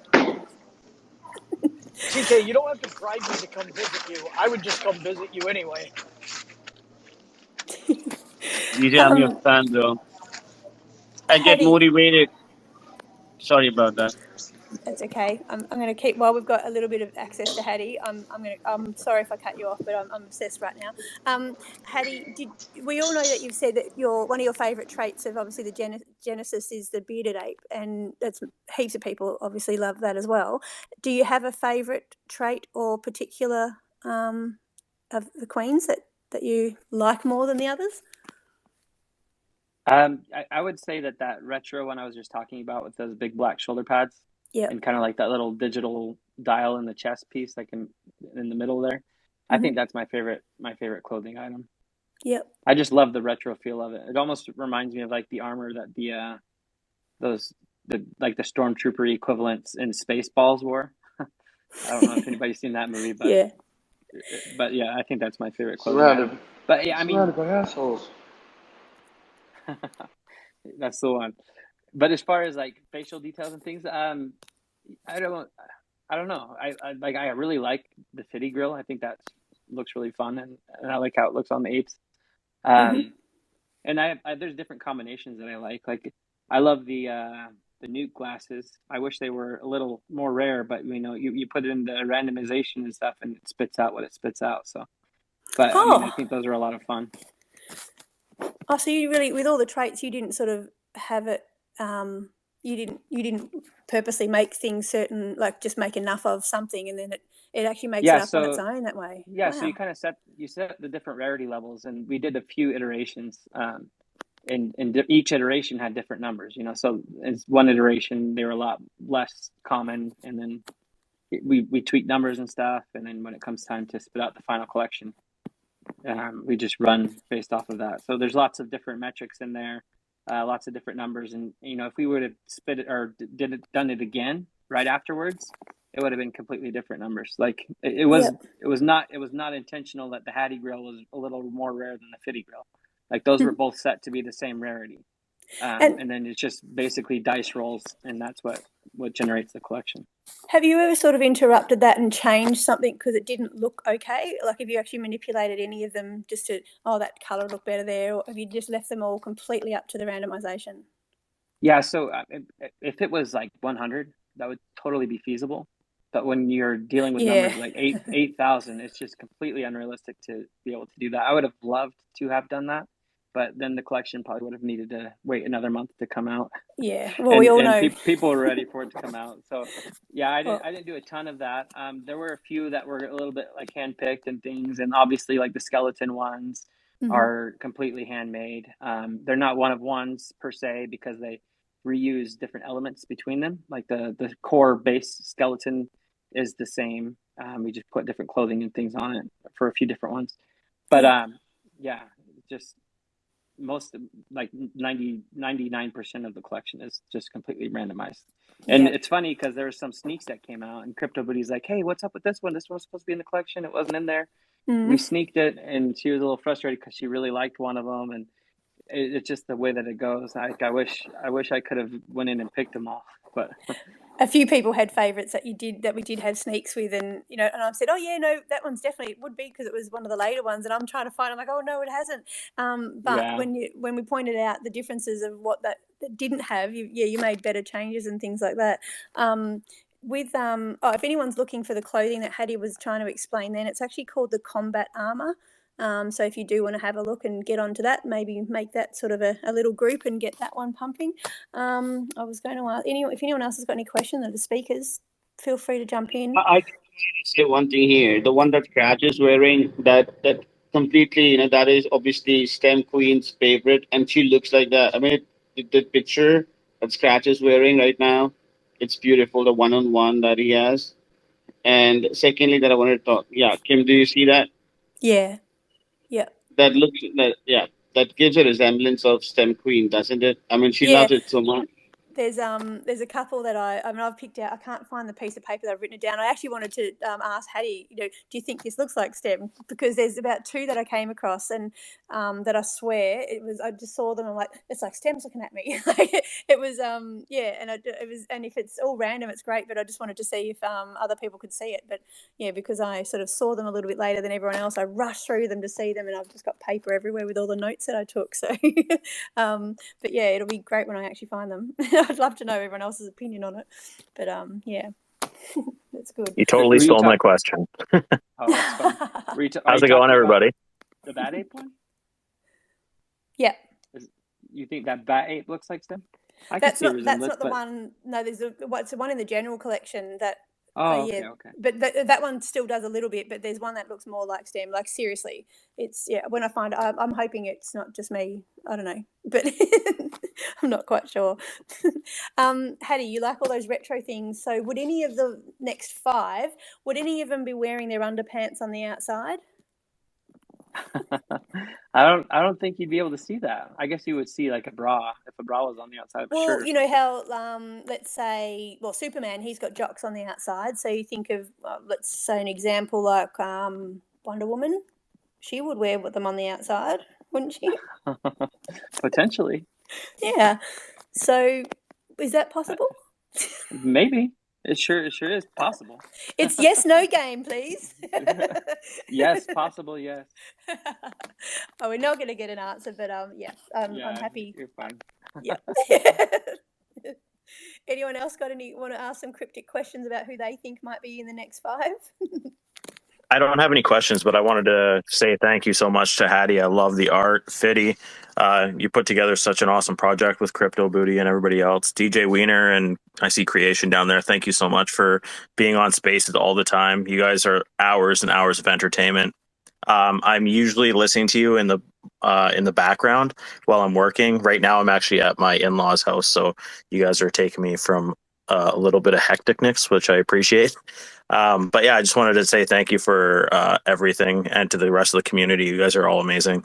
TK, you don't have to bribe me to come visit you. I would just come visit you anyway. DJ, I'm your fan, bro. I get Haddy, motivated. Sorry about that. it's okay. I'm going to keep while we've got a little bit of access to Haddy. I'm sorry if I cut you off, but I'm obsessed right now. Haddy, we all know that you've said that one of your favourite traits of obviously the Genesis is the bearded ape, and that's heaps of people obviously love that as well. Do you have a favourite trait or particular of the Queens that you like more than the others? I would say that retro one I was just talking about with those big black shoulder pads, Yeah. and kind of like that little digital dial in the chest piece, like in the middle there. I think that's my favorite clothing item. Yep. I just love the retro feel of it. It almost reminds me of like the armor that the stormtrooper equivalents in Spaceballs wore. I don't know if anybody's seen that movie, but Yeah. yeah, I think that's my favorite clothing item. But yeah, I mean, surrounded by assholes. that's the one. But as far as like facial details and things, I don't know. I really like the Fitty grill. I think that looks really fun, and I like how it looks on the apes. And there's different combinations that I like. Like I love the nuke glasses. I wish they were a little more rare, but you know, you put it in the randomization and stuff, and it spits out what it spits out. So, but I mean, I think those are a lot of fun. Oh, so you really, with all the traits, you didn't sort of have it you didn't purposely make things certain, like just make enough of something, and then it actually makes it up on its own that way. Yeah, Wow. so you kind of set the different rarity levels, and we did a few iterations. And each iteration had different numbers, you know. So in one iteration, they were a lot less common, and then we tweak numbers and stuff. And then when it comes time to spit out the final collection, we just run based off of that. So there's lots of different metrics in there, lots of different numbers. And, you know, if we would have spit it or done it again right afterwards, it would have been completely different numbers. Like it was not intentional that the Haddy grill was a little more rare than the Fitty grill. Like those were both set to be the same rarity. And then it's just basically dice rolls, and that's what generates the collection. Have you ever sort of interrupted that and changed something because it didn't look okay? Like, have you actually manipulated any of them just to, that colour looked better there, or have you just left them all completely up to the randomization? Yeah, so if it was like 100, that would totally be feasible. But when you're dealing with numbers like 8,000, it's just completely unrealistic to be able to do that. I would have loved to have done that, but then the collection probably would have needed to wait another month to come out. Yeah, well, we all know people were ready for it to come out. So yeah, I didn't do a ton of that. There were a few that were a little bit like handpicked and things, and obviously like the skeleton ones are completely handmade. They're not one of ones per se because they reuse different elements between them. Like the core base skeleton is the same. We just put different clothing and things on it for a few different ones. But yeah, just most like 99% of the collection is just completely randomized. And it's funny because there were some sneaks that came out, and KryptoBooty's like, hey, what's up with this one? This one's supposed to be in the collection. It wasn't in there. We sneaked it, and she was a little frustrated because she really liked one of them, and it's just the way that it goes. I wish I could have went in and picked them all, but a few people had favourites that we did have sneaks with, and you know, and I've said, oh yeah, no, that one's definitely, it would be because it was one of the later ones, and I'm trying to find, I'm like, oh no, it hasn't. But when we pointed out the differences of what that didn't have, you made better changes and things like that. If anyone's looking for the clothing that Haddy was trying to explain, then it's actually called the combat armor. So if you do want to have a look and get onto that, maybe make that sort of a little group and get that one pumping. I was going to ask if anyone else has got any questions of the speakers, feel free to jump in. I just wanted to say one thing here. The one that Scratch is wearing, that completely, you know, that is obviously STEM Queen's favorite, and she looks like that. I mean, the picture that Scratch is wearing right now, it's beautiful. The one-on-one that he has, and secondly, that I wanted to talk. Yeah, Kim, do you see that? Yeah. That looks that gives a resemblance of STEM Queen, doesn't it? I mean, she loves it so much. There's a couple that I've picked out. I can't find the piece of paper that I've written it down. I actually wanted to ask Haddy, you know, do you think this looks like STEM? Because there's about two that I came across, and that I swear I just saw them. I'm like, it's like STEM's looking at me. It was and it was, and if it's all random, it's great. But I just wanted to see if other people could see it. But yeah, because I sort of saw them a little bit later than everyone else, I rushed through them to see them, and I've just got paper everywhere with all the notes that I took. So, but yeah, it'll be great when I actually find them. I'd love to know everyone else's opinion on it, but yeah, that's good. You totally stole my question. Oh, that's fun. How's it going, everybody? The Bat Ape one? Yeah. You think that Bat Ape looks like STEM? That's not the one. No, there's the one in the general collection that. Oh, okay. But that one still does a little bit, but there's one that looks more like STEM. Like seriously, it's when I find I'm hoping it's not just me. I don't know, but I'm not quite sure. Haddy, you like all those retro things. So would any of the next 5, would any of them be wearing their underpants on the outside? I don't think you'd be able to see that. I guess you would see like a bra if a bra was on the outside. Well, sure. You know how let's say, Superman, he's got jocks on the outside. So you think of let's say an example like Wonder Woman. She would wear them on the outside, wouldn't she? Potentially. Yeah. So is that possible? Maybe. It sure is possible. It's yes/no game, please. Yes, possible, yes. Oh, we're not going to get an answer, but I'm happy. You're fine. Yeah. Anyone else want to ask some cryptic questions about who they think might be in the next 5? I don't have any questions, but I wanted to say thank you so much to Haddy. I love the art. Fiddy, you put together such an awesome project with Crypto Booty and everybody else. DJ Wiener and I see Creation down there. Thank you so much for being on Spaces all the time. You guys are hours and hours of entertainment. I'm usually listening to you in the background while I'm working. Right now, I'm actually at my in-laws' house, so you guys are taking me from a little bit of hecticness, which I appreciate. But yeah, I just wanted to say thank you for everything, and to the rest of the community. You guys are all amazing.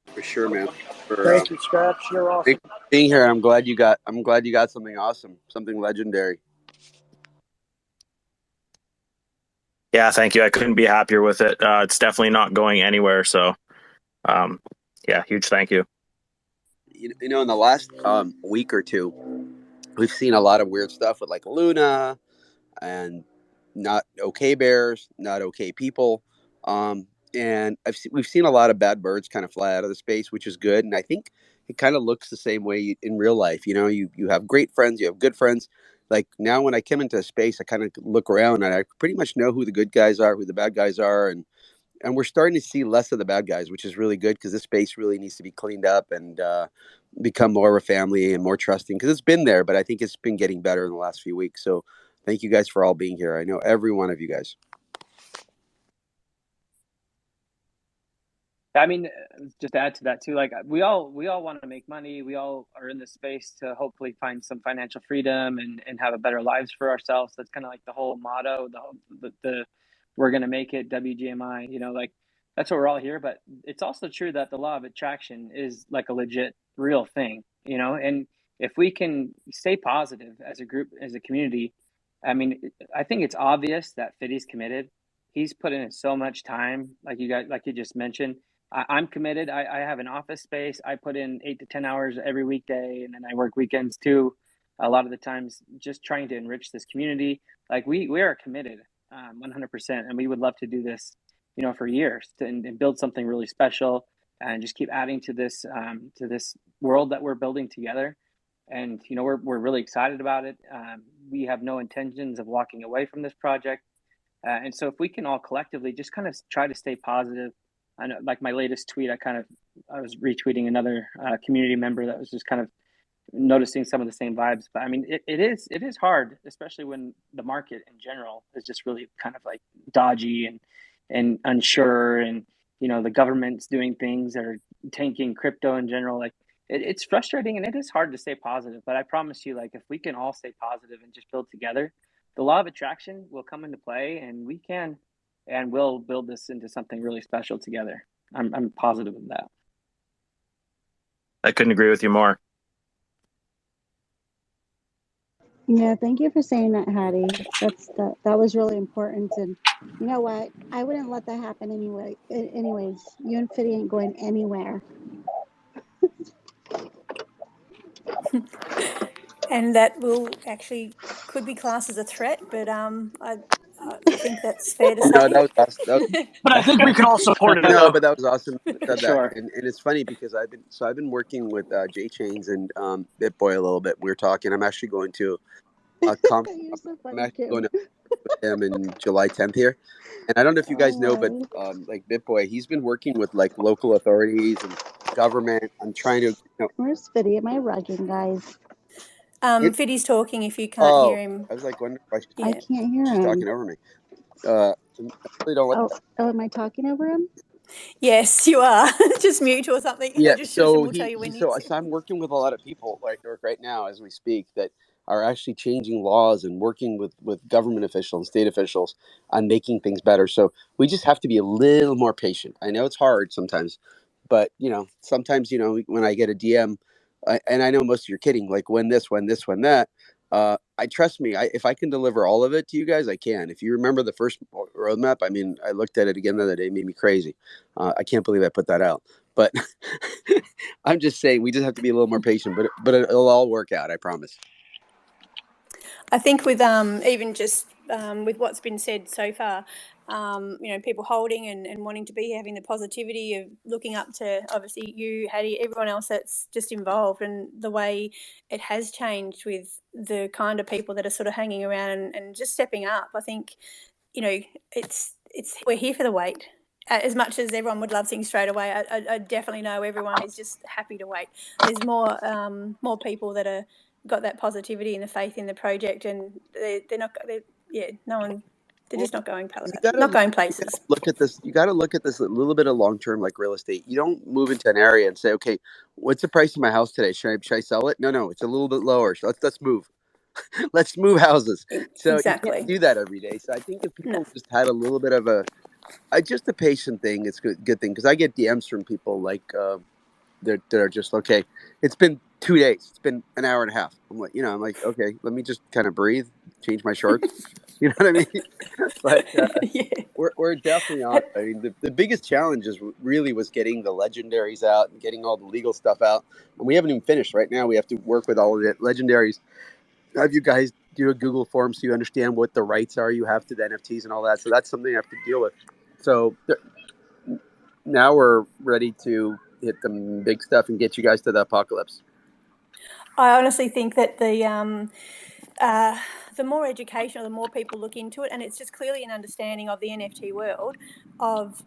For sure, man. Thank you, Scratch. You're awesome. Being here, I'm glad you got something awesome, something legendary. Yeah, thank you. I couldn't be happier with it. It's definitely not going anywhere. So, yeah, huge thank you. You know, in the last week or two, we've seen a lot of weird stuff with like Luna and not okay bears, not okay people. And we've seen a lot of bad birds kind of fly out of the space, which is good. And I think it kind of looks the same way in real life. You know, you have great friends, you have good friends. Like now when I come into a space, I kind of look around and I pretty much know who the good guys are, who the bad guys are. And we're starting to see less of the bad guys, which is really good because this space really needs to be cleaned up and become more of a family and more trusting, because it's been there, but I think it's been getting better in the last few weeks. So thank you guys for all being here. I know every one of you guys. I mean, just to add to that too, like we all want to make money. We all are in this space to hopefully find some financial freedom and have a better lives for ourselves. That's kind of like the whole motto, the we're going to make it, WGMI, you know, like that's what we're all here. But it's also true that the law of attraction is like a legit real thing, you know, and if we can stay positive as a group, as a community, I mean, I think it's obvious that Fiddy's committed. He's put in so much time, like you just mentioned. I'm committed. I have an office space. I put in 8 to 10 hours every weekday, and then I work weekends too. A lot of the times, just trying to enrich this community. Like we are committed, 100%, and we would love to do this, you know, for years and build something really special, and just keep adding to this world that we're building together. And you know, we're really excited about it. We have no intentions of walking away from this project, and so if we can all collectively just kind of try to stay positive. I know, like my latest tweet, I was retweeting another community member that was just kind of noticing some of the same vibes. But I mean, it is hard, especially when the market in general is just really kind of like dodgy and unsure, and you know, the government's doing things that are tanking crypto in general. Like it's frustrating and it is hard to stay positive. But I promise you, like if we can all stay positive and just build together, the law of attraction will come into play, and we can. And we'll build this into something really special together. I'm positive of that. I couldn't agree with you more. Yeah, thank you for saying that, Hattie. That was really important. And you know what? I wouldn't let that happen anyway. Anyways, you and Fiddy ain't going anywhere. And that will actually could be classed as a threat, but I think that's fair to say. No, that was awesome. But I think we can all support it. No, Though. but that was awesome. You said that, Sure. and it's funny because I've been working with J Chains and BitBoy a little bit. We're talking. I'm actually going to a You're so I'm funny, actually Kim. going to with him in July 10th here. And I don't know if you guys know, but Oh, like BitBoy, he's been working with like local authorities and government. I'm trying to, you know, where's Fiddy? Am I rugging, guys? Fiddy's talking if you can't hear him. I was like wondering why I can't hear she's him. talking over me. I really don't like. Oh, am I talking over him? Yes, you are. Just mute or something. Yeah, Or just so we'll tell you when so I'm working with a lot of people like right now as we speak that are actually changing laws and working with government officials and state officials on making things better. So we just have to be a little more patient. I know it's hard sometimes, but you know, sometimes, you know, when I get a DM, and I know most of you are kidding, like when this, when this, when that. I trust me. If I can deliver all of it to you guys, I can. If you remember the first roadmap, I mean, I looked at it again the other day, it made me crazy. I can't believe I put that out. But I'm just saying we just have to be a little more patient. But it'll all work out. I promise. I think with even just with what's been said so far, you know, people holding and wanting to be here, having the positivity of looking up to obviously you, Haddy, everyone else that's just involved, and the way it has changed with the kind of people that are sort of hanging around and just stepping up. I think, you know, it's we're here for the wait. As much as everyone would love things straight away, I definitely know everyone is just happy to wait. There's more people that are got that positivity and the faith in the project, and they're not. No one. They're just not going places. Look at this. You got to look at this a little bit of long term, like real estate. You don't move into an area and say, "Okay, what's the price of my house today? Should I sell it?" No, it's a little bit lower. So let's move. Let's move houses. So you can't Exactly. do that every day. So I think if No. people just had a little bit of just a patient thing, it's good thing, because I get DMs from people like that are just okay. It's been 2 days. It's been an hour and a half. I'm like, okay, let me just kind of breathe, change my shorts. You know what I mean? But Yeah. we're definitely on. I mean, the biggest challenge really was getting the legendaries out and getting all the legal stuff out, and we haven't even finished. Right now, we have to work with all of the legendaries. Have you guys do a Google form so you understand what the rights are you have to the NFTs and all that? So that's something I have to deal with. So now we're ready to hit the big stuff and get you guys to the apocalypse. I honestly think that the more education or the more people look into it, and it's just clearly an understanding of the NFT world of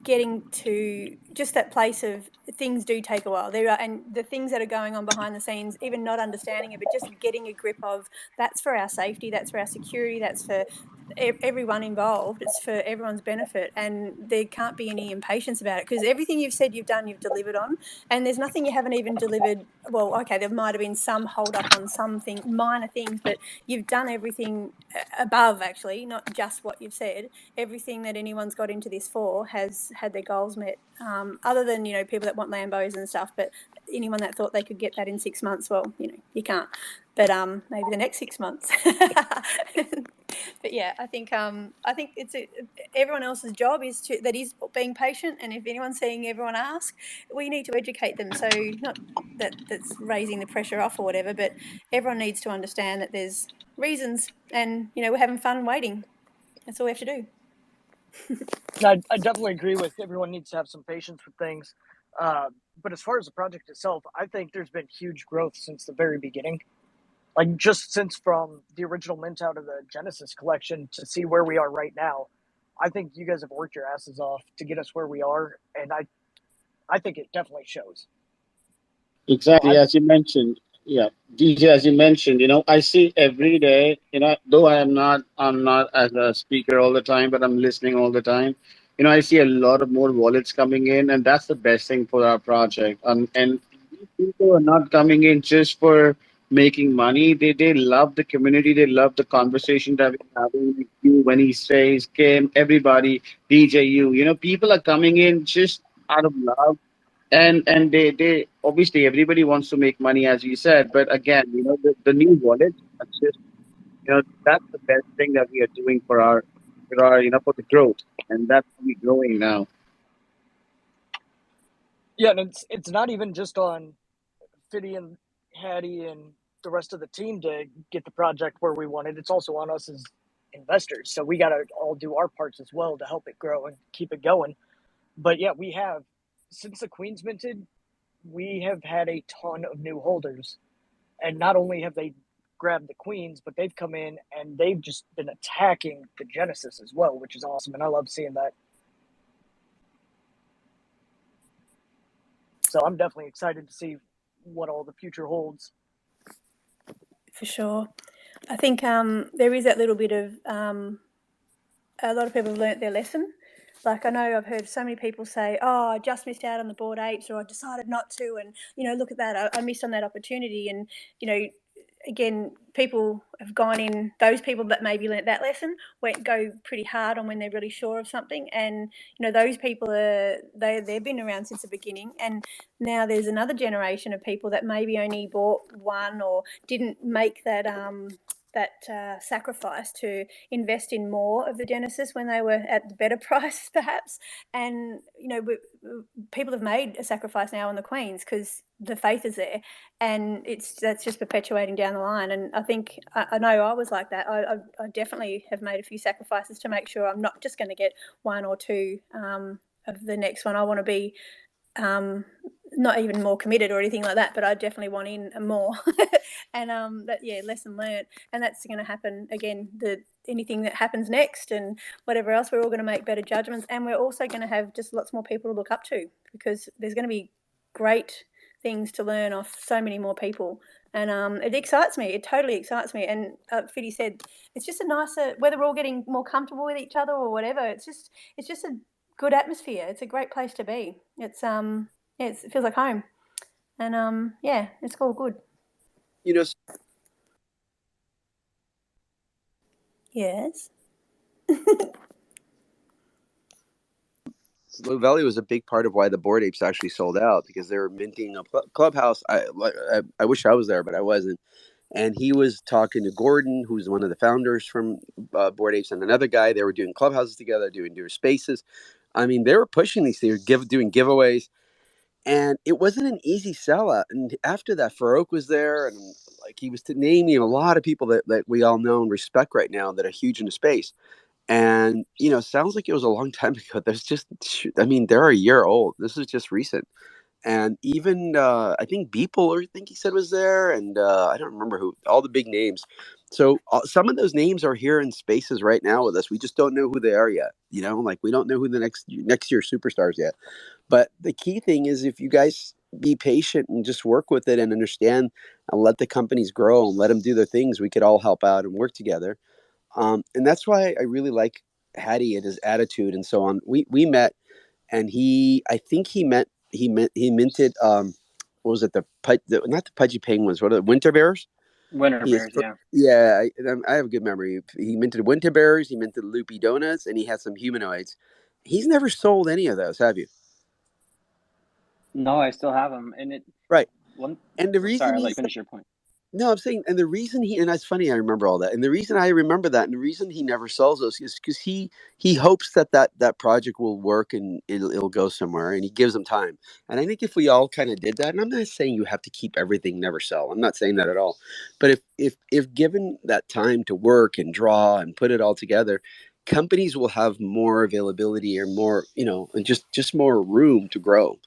getting to just that place of things do take a while. There are, and the things that are going on behind the scenes, even not understanding it, but just getting a grip of that's for our safety, that's for our security, that's for everyone involved. It's for everyone's benefit, and there can't be any impatience about it because everything you've said you've done, you've delivered on, and there's nothing you haven't even delivered. Well, okay, there might have been some hold up on some minor things, but you've done everything above, actually, not just what you've said. Everything that anyone's got into this for has had their goals met, other than people that want Lambos and stuff. But anyone that thought they could get that in 6 months, well, you can't. But maybe the next 6 months. But yeah, I think it's everyone else's job is being patient, and if anyone's seeing everyone ask, we need to educate them. So not that's raising the pressure off or whatever, but everyone needs to understand that there's reasons, and we're having fun waiting. That's all we have to do. I definitely agree with everyone needs to have some patience with things. But as far as the project itself, I think there's been huge growth since the very beginning. Like just since from the original mint out of the Genesis collection to see where we are right now, I think you guys have worked your asses off to get us where we are, and I think it definitely shows. So Exactly, as you mentioned. Yeah, DJ, as you mentioned, I see every day, though I'm not as a speaker all the time, but I'm listening all the time. I see a lot of more wallets coming in, and that's the best thing for our project. And people are not coming in just for making money. They love the community. They love the conversation that we're having with you when he says, Kim, everybody, DJ, people are coming in just out of love, and they obviously everybody wants to make money, as you said, but again, the new wallet, that's just, that's the best thing that we are doing for the growth, and that's how we're growing now. yeah, and it's not even just on Fiddy and Haddy and the rest of the team to get the project where we want it. It's also on us as investors. So we got to all do our parts as well to help it grow and keep it going. But yeah, we have, since the Queen's minted, we have had a ton of new holders. And not only have they grabbed the Queens, but they've come in and they've just been attacking the Genesis as well, which is awesome. And I love seeing that. So I'm definitely excited to see what all the future holds. For sure. I think there is that little bit of a lot of people have learnt their lesson. Like I know I've heard so many people say, "Oh, I just missed out on the Bored Apes," or "I decided not to," and look at that, I missed on that opportunity. And again, people have gone in. Those people that maybe learnt that lesson go pretty hard on when they're really sure of something. And those people they've been around since the beginning. And now there's another generation of people that maybe only bought one or didn't make that sacrifice to invest in more of the Genesis when they were at the better price, perhaps. And people have made a sacrifice now on the Queens because the faith is there, and that's just perpetuating down the line. And I think I know I was like that. I definitely have made a few sacrifices to make sure I'm not just going to get one or two of the next one. I want to be not even more committed or anything like that, but I definitely want in more. And lesson learned. And that's going to happen again, anything that happens next and whatever else, we're all going to make better judgments. And we're also going to have just lots more people to look up to, because there's going to be great things to learn off so many more people. And it excites me. It totally excites me. And Fiddy said, it's just a nicer, whether we're all getting more comfortable with each other or whatever, it's just a good atmosphere. It's a great place to be. It's it feels like home. And it's all good. You know, Yes. Slow Valley was a big part of why the Bored Apes actually sold out, because they were minting a clubhouse. I wish I was there, but I wasn't. And he was talking to Gordon, who's one of the founders from Bored Apes, and another guy. They were doing clubhouses together, doing spaces. I mean, they were pushing these things, doing giveaways, and it wasn't an easy sellout. And after that, Farouk was there, and like he was naming a lot of people that we all know and respect right now that are huge in the space. And sounds like it was a long time ago. They're a year old. This is just recent. And even I think Beeple, or I think he said, was there, and I don't remember who. All the big names. So some of those names are here in spaces right now with us. We just don't know who they are yet. Like we don't know who the next year superstars yet. But the key thing is, if you guys be patient and just work with it and understand and let the companies grow and let them do their things, we could all help out and work together. And that's why I really like Haddy and his attitude and so on. We met, and I think he minted what was it, not the pudgy penguins, what are the winter bears? Winter He is Bears, yeah. Yeah, I have a good memory. He minted winter bears, he minted loopy donuts, and he had some humanoids. He's never sold any of those, have you? No, I still have them, and it Right. one. And the Oh, sorry, reason I'll let you he's finish your point. No, I'm saying, and the reason and that's funny, I remember all that. And the reason I remember that, and the reason he never sells those, is because he hopes that project will work and it'll go somewhere, and he gives them time. And I think if we all kind of did that, and I'm not saying you have to keep everything, never sell. I'm not saying that at all. But if given that time to work and draw and put it all together, companies will have more availability, or more, and just more room to grow.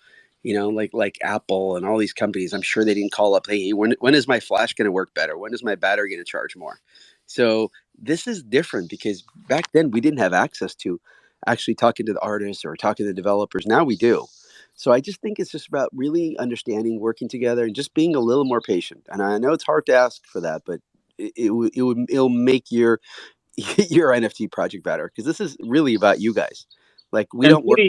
Like Apple and all these companies. I'm sure they didn't call up, hey, when is my flash going to work better? When is my battery going to charge more? So this is different, because back then we didn't have access to actually talking to the artists or talking to the developers. Now we do. So I just think it's just about really understanding, working together, and just being a little more patient. And I know it's hard to ask for that, but it'll make your your NFT project better, because this is really about you guys. Like we And don't work.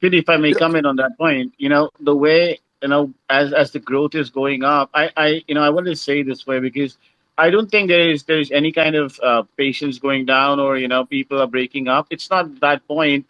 If I may We don't, comment on that point, the way, as the growth is going up, I want to say this way, because I don't think there is any kind of patience going down, or people are breaking up. It's not that point.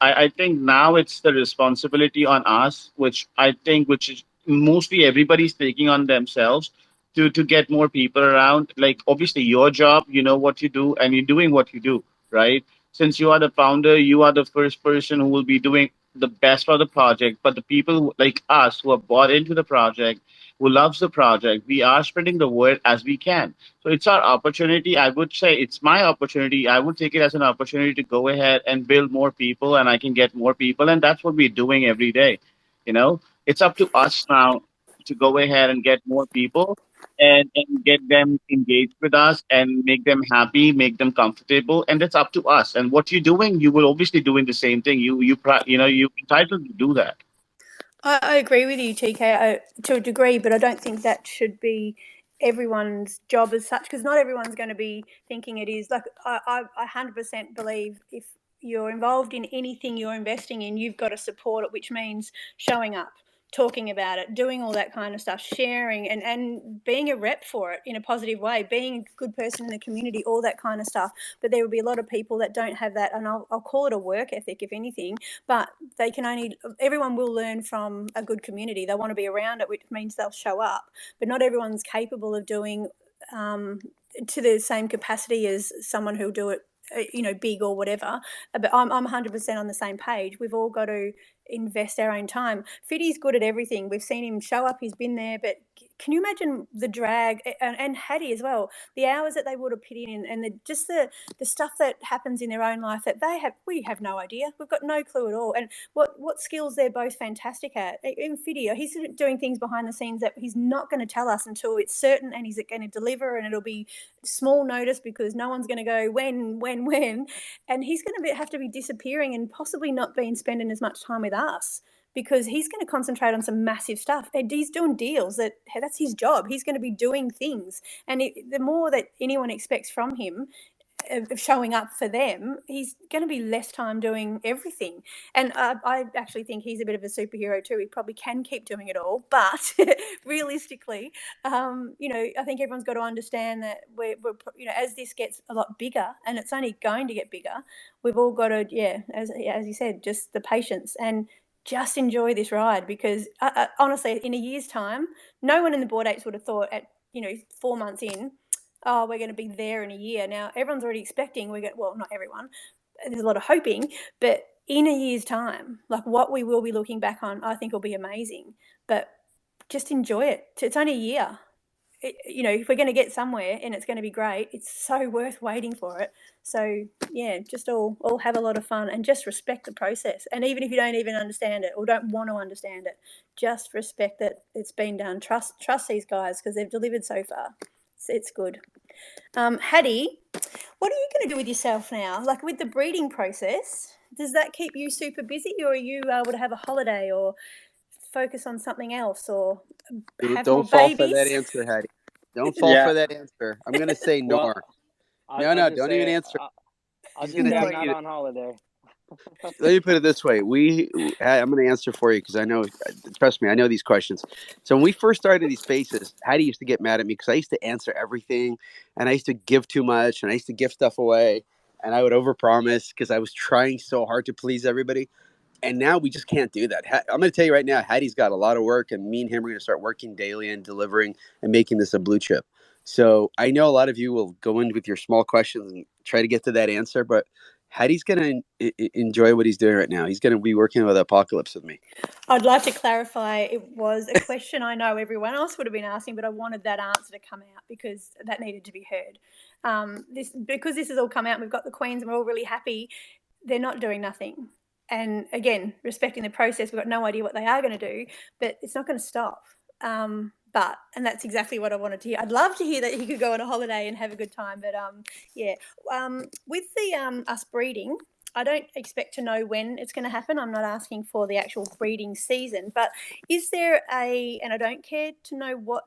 I think now it's the responsibility on us, which is mostly everybody's taking on themselves to get more people around. Like, obviously your job, you know what you do, and you're doing what you do, right? Since you are the founder, you are the first person who will be doing the best for the project. But the people like us who are bought into the project, who loves the project, we are spreading the word as we can. So it's our opportunity. I would say it's my opportunity. I would take it as an opportunity to go ahead and build more people, and I can get more people. And that's what we're doing every day. It's up to us now to go ahead and get more people, and get them engaged with us, and make them happy, make them comfortable, and that's up to us. And what you're doing, you will obviously doing the same thing. You're entitled to do that. I agree with you, TK, to a degree, but I don't think that should be everyone's job as such, because not everyone's going to be thinking it is. Like, I 100% believe if you're involved in anything you're investing in, you've got to support it, which means showing up, talking about it, doing all that kind of stuff, sharing, and being a rep for it in a positive way, being a good person in the community, all that kind of stuff. But there will be a lot of people that don't have that, and I'll call it a work ethic, if anything, but everyone will learn from a good community. They want to be around it, which means they'll show up, but not everyone's capable of doing to the same capacity as someone who'll do it big or whatever. But I'm 100% on the same page. We've all got to invest our own time. Fiddy's good at everything. We've seen him show up. He's been there, but can you imagine the drag, and Haddy as well, the hours that they would have put in, and the stuff that happens in their own life that we have no idea. We've got no clue at all. And what skills they're both fantastic at. Even Fiddy, he's doing things behind the scenes that he's not going to tell us until it's certain, and he's going to deliver, and it'll be small notice because no one's going to go when, and he's going to have to be disappearing and possibly not spending as much time with us, because he's going to concentrate on some massive stuff. And he's doing deals that's his job. He's going to be doing things. And the more that anyone expects from him, of showing up for them, he's going to be less time doing everything. And I actually think he's a bit of a superhero too. He probably can keep doing it all, but realistically, I think everyone's got to understand that we're as this gets a lot bigger, and it's only going to get bigger, we've all got to, as you said, just the patience and just enjoy this ride, because honestly, in a year's time, no one in the Board Apes would have thought at 4 months in, oh, we're going to be there in a year. Now, everyone's already expecting well, not everyone, there's a lot of hoping, but in a year's time, like what we will be looking back on, I think will be amazing. But just enjoy it. It's only a year. If we're going to get somewhere and it's going to be great, it's so worth waiting for it. So, just all have a lot of fun and just respect the process. And even if you don't even understand it or don't want to understand it, just respect that it's been done. Trust these guys because they've delivered so far. It's good. Haddy, what are you going to do with yourself now? Like with the breeding process, does that keep you super busy, or are you able to have a holiday or focus on something else, or have Don't more fall babies? for that answer, Hattie. Don't fall for that answer. I'm going to say no. Well, No, don't even answer. I'll He's just going to say tell I'm not you. on holiday. Let me put it this way. I'm going to answer for you because I know, trust me, I know these questions. So when we first started these spaces, Hattie used to get mad at me because I used to answer everything, and I used to give too much, and I used to give stuff away, and I would overpromise because I was trying so hard to please everybody. And now we just can't do that. I'm going to tell you right now, Hattie's got a lot of work, and me and him are going to start working daily and delivering and making this a blue chip. So I know a lot of you will go in with your small questions and try to get to that answer, but Hattie's going to enjoy what he's doing right now. He's going to be working with Apocalypse with me. I'd like to clarify, it was a question I know everyone else would have been asking, but I wanted that answer to come out because that needed to be heard. Because this has all come out and we've got the queens and we're all really happy, they're not doing nothing. And again, respecting the process, we've got no idea what they are going to do, but it's not going to stop. And that's exactly what I wanted to hear. I'd love to hear that he could go on a holiday and have a good time, but with the us breeding, I don't expect to know when it's going to happen. I'm not asking for the actual breeding season, but is there and I don't care to know what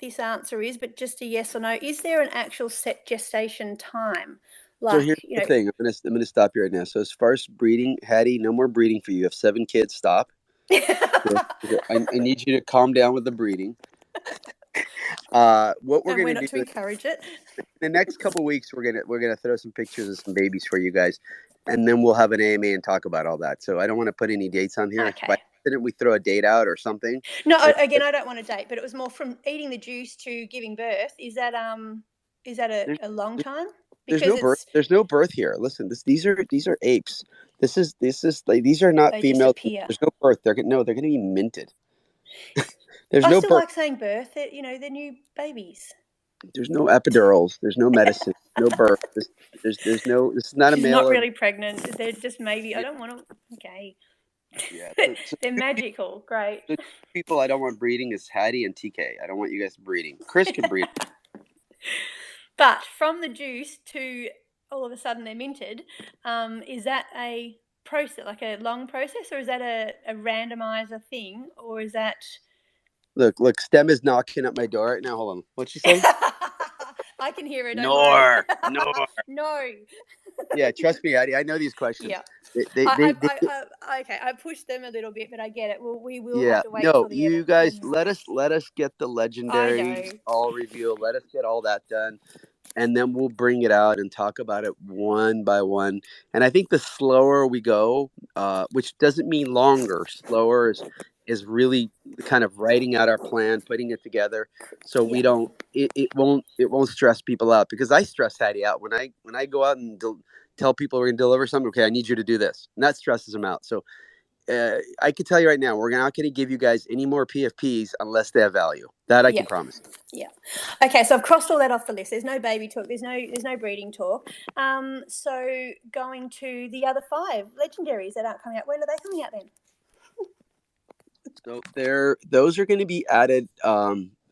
this answer is, but just a yes or no, is there an actual set gestation time? So here's the thing. I'm gonna stop you right now. So as far as breeding, Hattie, no more breeding for you. You have 7 kids. Stop. I need you to calm down with the breeding. What we're and gonna we're not do to encourage it. In the next couple of weeks, we're gonna throw some pictures of some babies for you guys, and then we'll have an AMA and talk about all that. So I don't want to put any dates on here. Okay. Didn't we throw a date out or something? No, again, I don't want a date, but it was more from eating the juice to giving birth. Is that a long time? There's no birth. There's no birth here. Listen, these are apes. This is like, these are not female. There's no birth. They're going to be minted. There's no birth. Like saying birth. They're new babies. There's no epidurals. There's no medicine. No birth. There's no. This is not She's a male. Not really pregnant. They're just maybe. I don't want to. Okay. Yeah. They're magical. Great. The people I don't want breeding is Hattie and TK. I don't want you guys breeding. Chris can breed. But from the juice to all of a sudden they're minted, is that a process, like a long process, or is that a randomizer thing, or is that? Look, Stem is knocking at my door right now. Hold on. What'd she say? I can hear it. Nor. No. Yeah, trust me, Hattie. I know these questions. Yeah. Okay, I pushed them a little bit, but I get it. We will have to wait till the you edit. guys, let us get the legendary all reveal. Let us get all that done, and then we'll bring it out and talk about it one by one. And I think the slower we go, which doesn't mean longer, slower is really kind of writing out our plan, putting it together, so we don't it won't stress people out, because I stress Hattie out when I go out and tell people we're going to deliver something. Okay, I need you to do this, and that stresses them out. So I can tell you right now, we're not going to give you guys any more PFPs unless they have value. That I can promise. Yeah. Okay, so I've crossed all that off the list. There's no baby talk. There's no breeding talk. So going to the other 5 legendaries that aren't coming out. When are they coming out then? So those are going to be added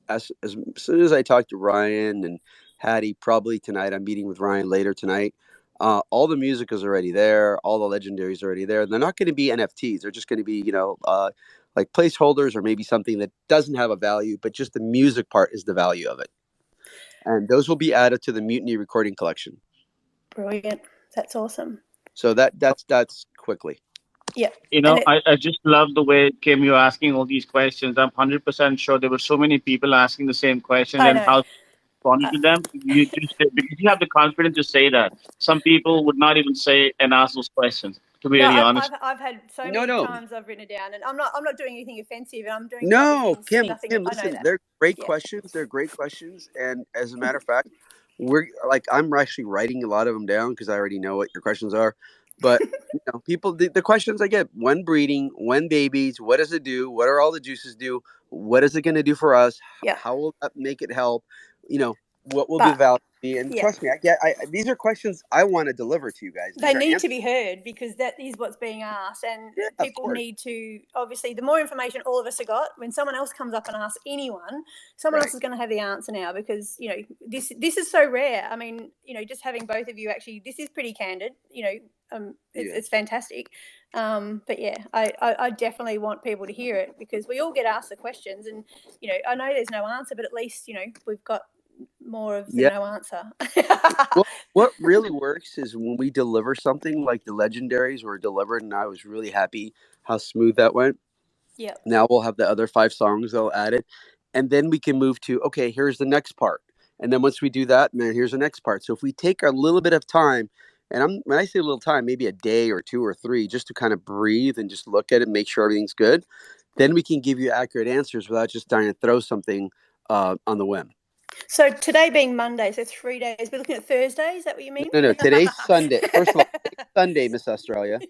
as soon as I talk to Ryan and Haddy, probably tonight. I'm meeting with Ryan later tonight. All the music is already there. All the legendaries are already there. They're not going to be NFTs. They're just going to be, like placeholders or maybe something that doesn't have a value, but just the music part is the value of it. And those will be added to the Mutiny recording collection. Brilliant. That's awesome. So that's quickly. Yeah. I just love the way, Kim, you're asking all these questions. I'm 100% sure there were so many people asking the same questions and how responding to them. You just because you have the confidence to say that. Some people would not even say and ask those questions. To be really honest, I've had so many times I've written it down, and I'm not doing anything offensive, and I'm doing Kim, nothing. Kim, listen, they're great questions. They're great questions, and as a matter of fact, I'm actually writing a lot of them down because I already know what your questions are. But people, the questions I get: when breeding, when babies, what does it do? What are all the juices do? What is it going to do for us? How will that make it help? What will the value be? And trust me, these are questions I want to deliver to you guys. They need to be heard because that is what's being asked, and people need to, obviously, the more information all of us have got, when someone else comes up and asks anyone, someone else is going to have the answer now because, this is so rare. I mean, just having both of you actually, this is pretty candid, it's fantastic. But yeah, I definitely want people to hear it because we all get asked the questions and, I know there's no answer, but at least, we've got more of the no answer. What really works is when we deliver something like the legendaries were delivered, and I was really happy how smooth that went. Yeah. Now we'll have the other 5 songs they'll add it, and then we can move to here's the next part, and then once we do that, man, here's the next part. So if we take a little bit of time, and when I say a little time, maybe a day or 2 or 3, just to kind of breathe and just look at it, make sure everything's good, then we can give you accurate answers without just trying to throw something on the whim. So today being Monday, so 3 days. We're looking at Thursday. Is that what you mean? No. Today's Sunday. First of all, Sunday, Miss Australia.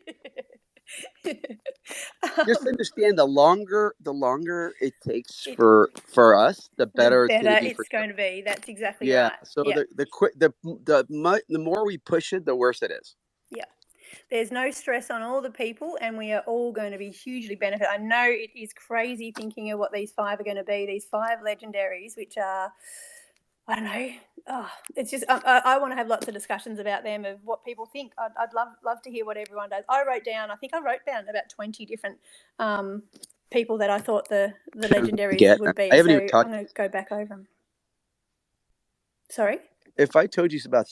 Just understand the longer it takes for us, the better it's going to be. That's exactly right. So the more we push it, the worse it is. Yeah. There's no stress on all the people, and we are all going to be hugely benefit. I know it is crazy thinking of what these 5 are going to be. These 5 legendaries, which are, I don't know. Oh, it's just I want to have lots of discussions about them of what people think. I'd love to hear what everyone does. I wrote down about 20 different people that I thought the legendaries would be. So I'm going to go back over them. Sorry. If I told you about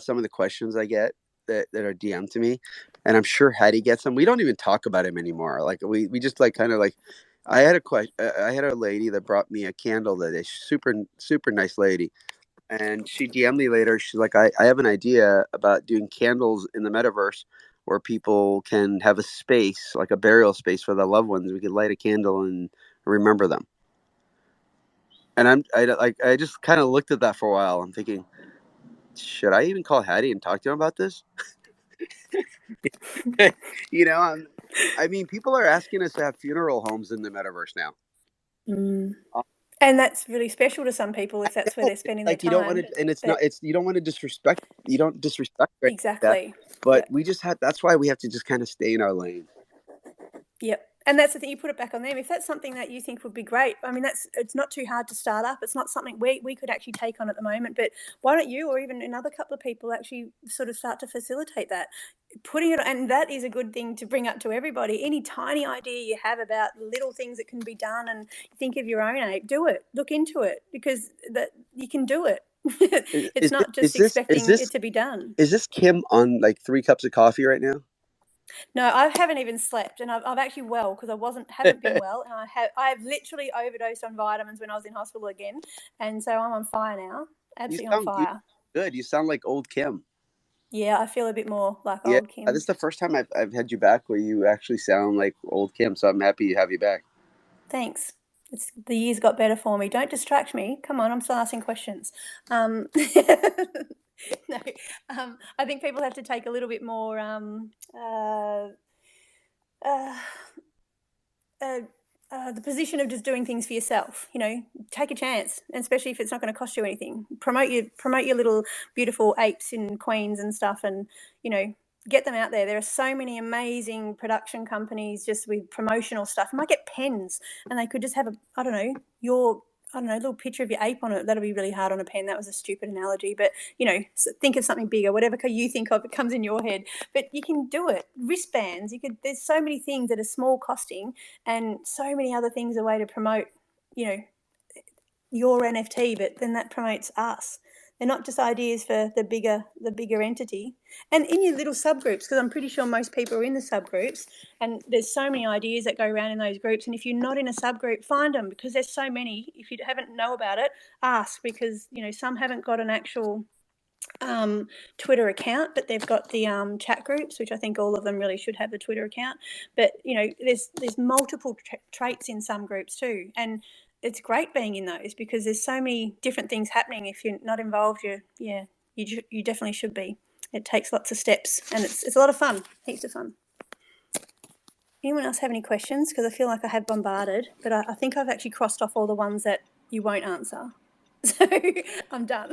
some of the questions I get that are DM'd to me, and I'm sure Haddy gets them, we don't even talk about him anymore. Like we just like kind of like. I had a lady that brought me a candle that is super, super nice lady. And she DM'd me later. She's like, I have an idea about doing candles in the metaverse where people can have a space, like a burial space for their loved ones. We could light a candle and remember them. And I just kind of looked at that for a while. I'm thinking, should I even call Haddy and talk to him about this? I mean, people are asking us to have funeral homes in the metaverse now. And that's really special to some people if that's where they're spending their time. You don't want to, and you don't want to disrespect. You don't disrespect exactly. But we just have. That's why we have to just kind of stay in our lane. Yep. And that's the thing, you put it back on them. If that's something that you think would be great, I mean, it's not too hard to start up. It's not something we could actually take on at the moment. But why don't you or even another couple of people actually sort of start to facilitate that? Putting it, and that is a good thing to bring up to everybody. Any tiny idea you have about little things that can be done and think of your own ape, do it. Look into it because that you can do it. It's not just expecting it to be done. Is this Kim on like 3 cups of coffee right now? No, I haven't even slept, and I've actually because I haven't been well, and I have literally overdosed on vitamins when I was in hospital again, and so I'm on fire now, absolutely on fire. Good, you sound like old Kim. Yeah, I feel a bit more like old Kim. This is the first time I've had you back where you actually sound like old Kim, so I'm happy to have you back. Thanks. The years got better for me. Don't distract me. Come on, I'm still asking questions. No, I think people have to take a little bit more the position of just doing things for yourself. You know, take a chance, and especially if it's not going to cost you anything. Promote your little beautiful apes in Queens and stuff, and you know, get them out there. There are so many amazing production companies just with promotional stuff. You might get pens, and they could just have a little picture of your ape on it. That'll be really hard on a pen. That was a stupid analogy, but you know, think of something bigger, whatever you think of, it comes in your head. But you can do it. Wristbands. There's so many things that are small costing, and so many other things a way to promote, you know, your NFT. But then that promotes us. They're not just ideas for the bigger entity. And in your little subgroups, because I'm pretty sure most people are in the subgroups, and there's so many ideas that go around in those groups. And if you're not in a subgroup, find them, because there's so many. If you haven't know about it, ask, because you know, some haven't got an actual Twitter account, but they've got the chat groups, which I think all of them really should have the Twitter account. But you know, there's multiple traits in some groups too, and it's great being in those, because there's so many different things happening. If you're not involved, you definitely should be. It takes lots of steps, and it's a lot of fun, heaps of fun. Anyone else have any questions? Because I feel like I have bombarded, but I think I've actually crossed off all the ones that you won't answer. So I'm done.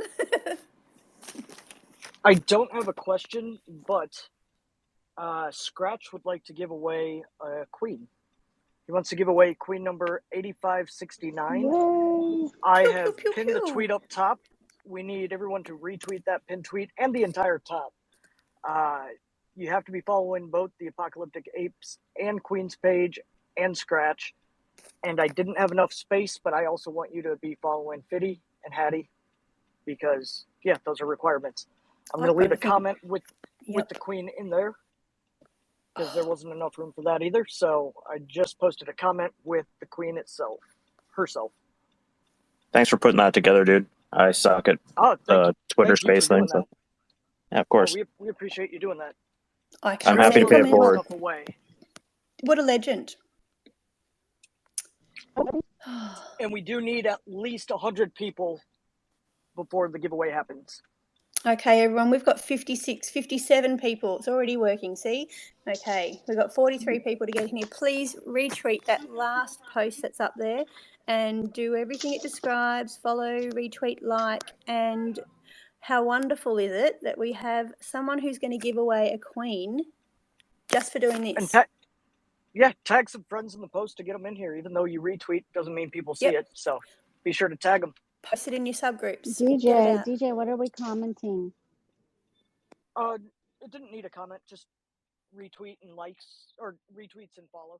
I don't have a question, but Scratch would like to give away a queen. He wants to give away queen number 8569. Yay. I Pew, have pew, pew, pinned the pew. tweet up top. We need everyone to retweet that pinned tweet and the entire top. You have to be following both the Apocalyptic Apes and Queen's page and Scratch. And I didn't have enough space, but I also want you to be following Fiddy and Haddy, because, yeah, those are requirements. I'm going to leave a comment with the Queen in there, because there wasn't enough room for that either. So I just posted a comment with the Queen herself. Thanks for putting that together, dude. I suck at Twitter space thing. So. Yeah, of course. We appreciate you doing that. I'm happy to pay it forward. What a legend. And we do need at least 100 people before the giveaway happens. Okay, everyone, we've got 57 people. It's already working, see? Okay, we've got 43 people to get in here. Please retweet that last post that's up there and do everything it describes. Follow, retweet, like, and how wonderful is it that we have someone who's going to give away a queen just for doing this? And tag some friends in the post to get them in here. Even though you retweet, doesn't mean people see it. So be sure to tag them. Post it in your subgroups. DJ, what are we commenting? It didn't need a comment. Just retweet and likes, or retweets and follow.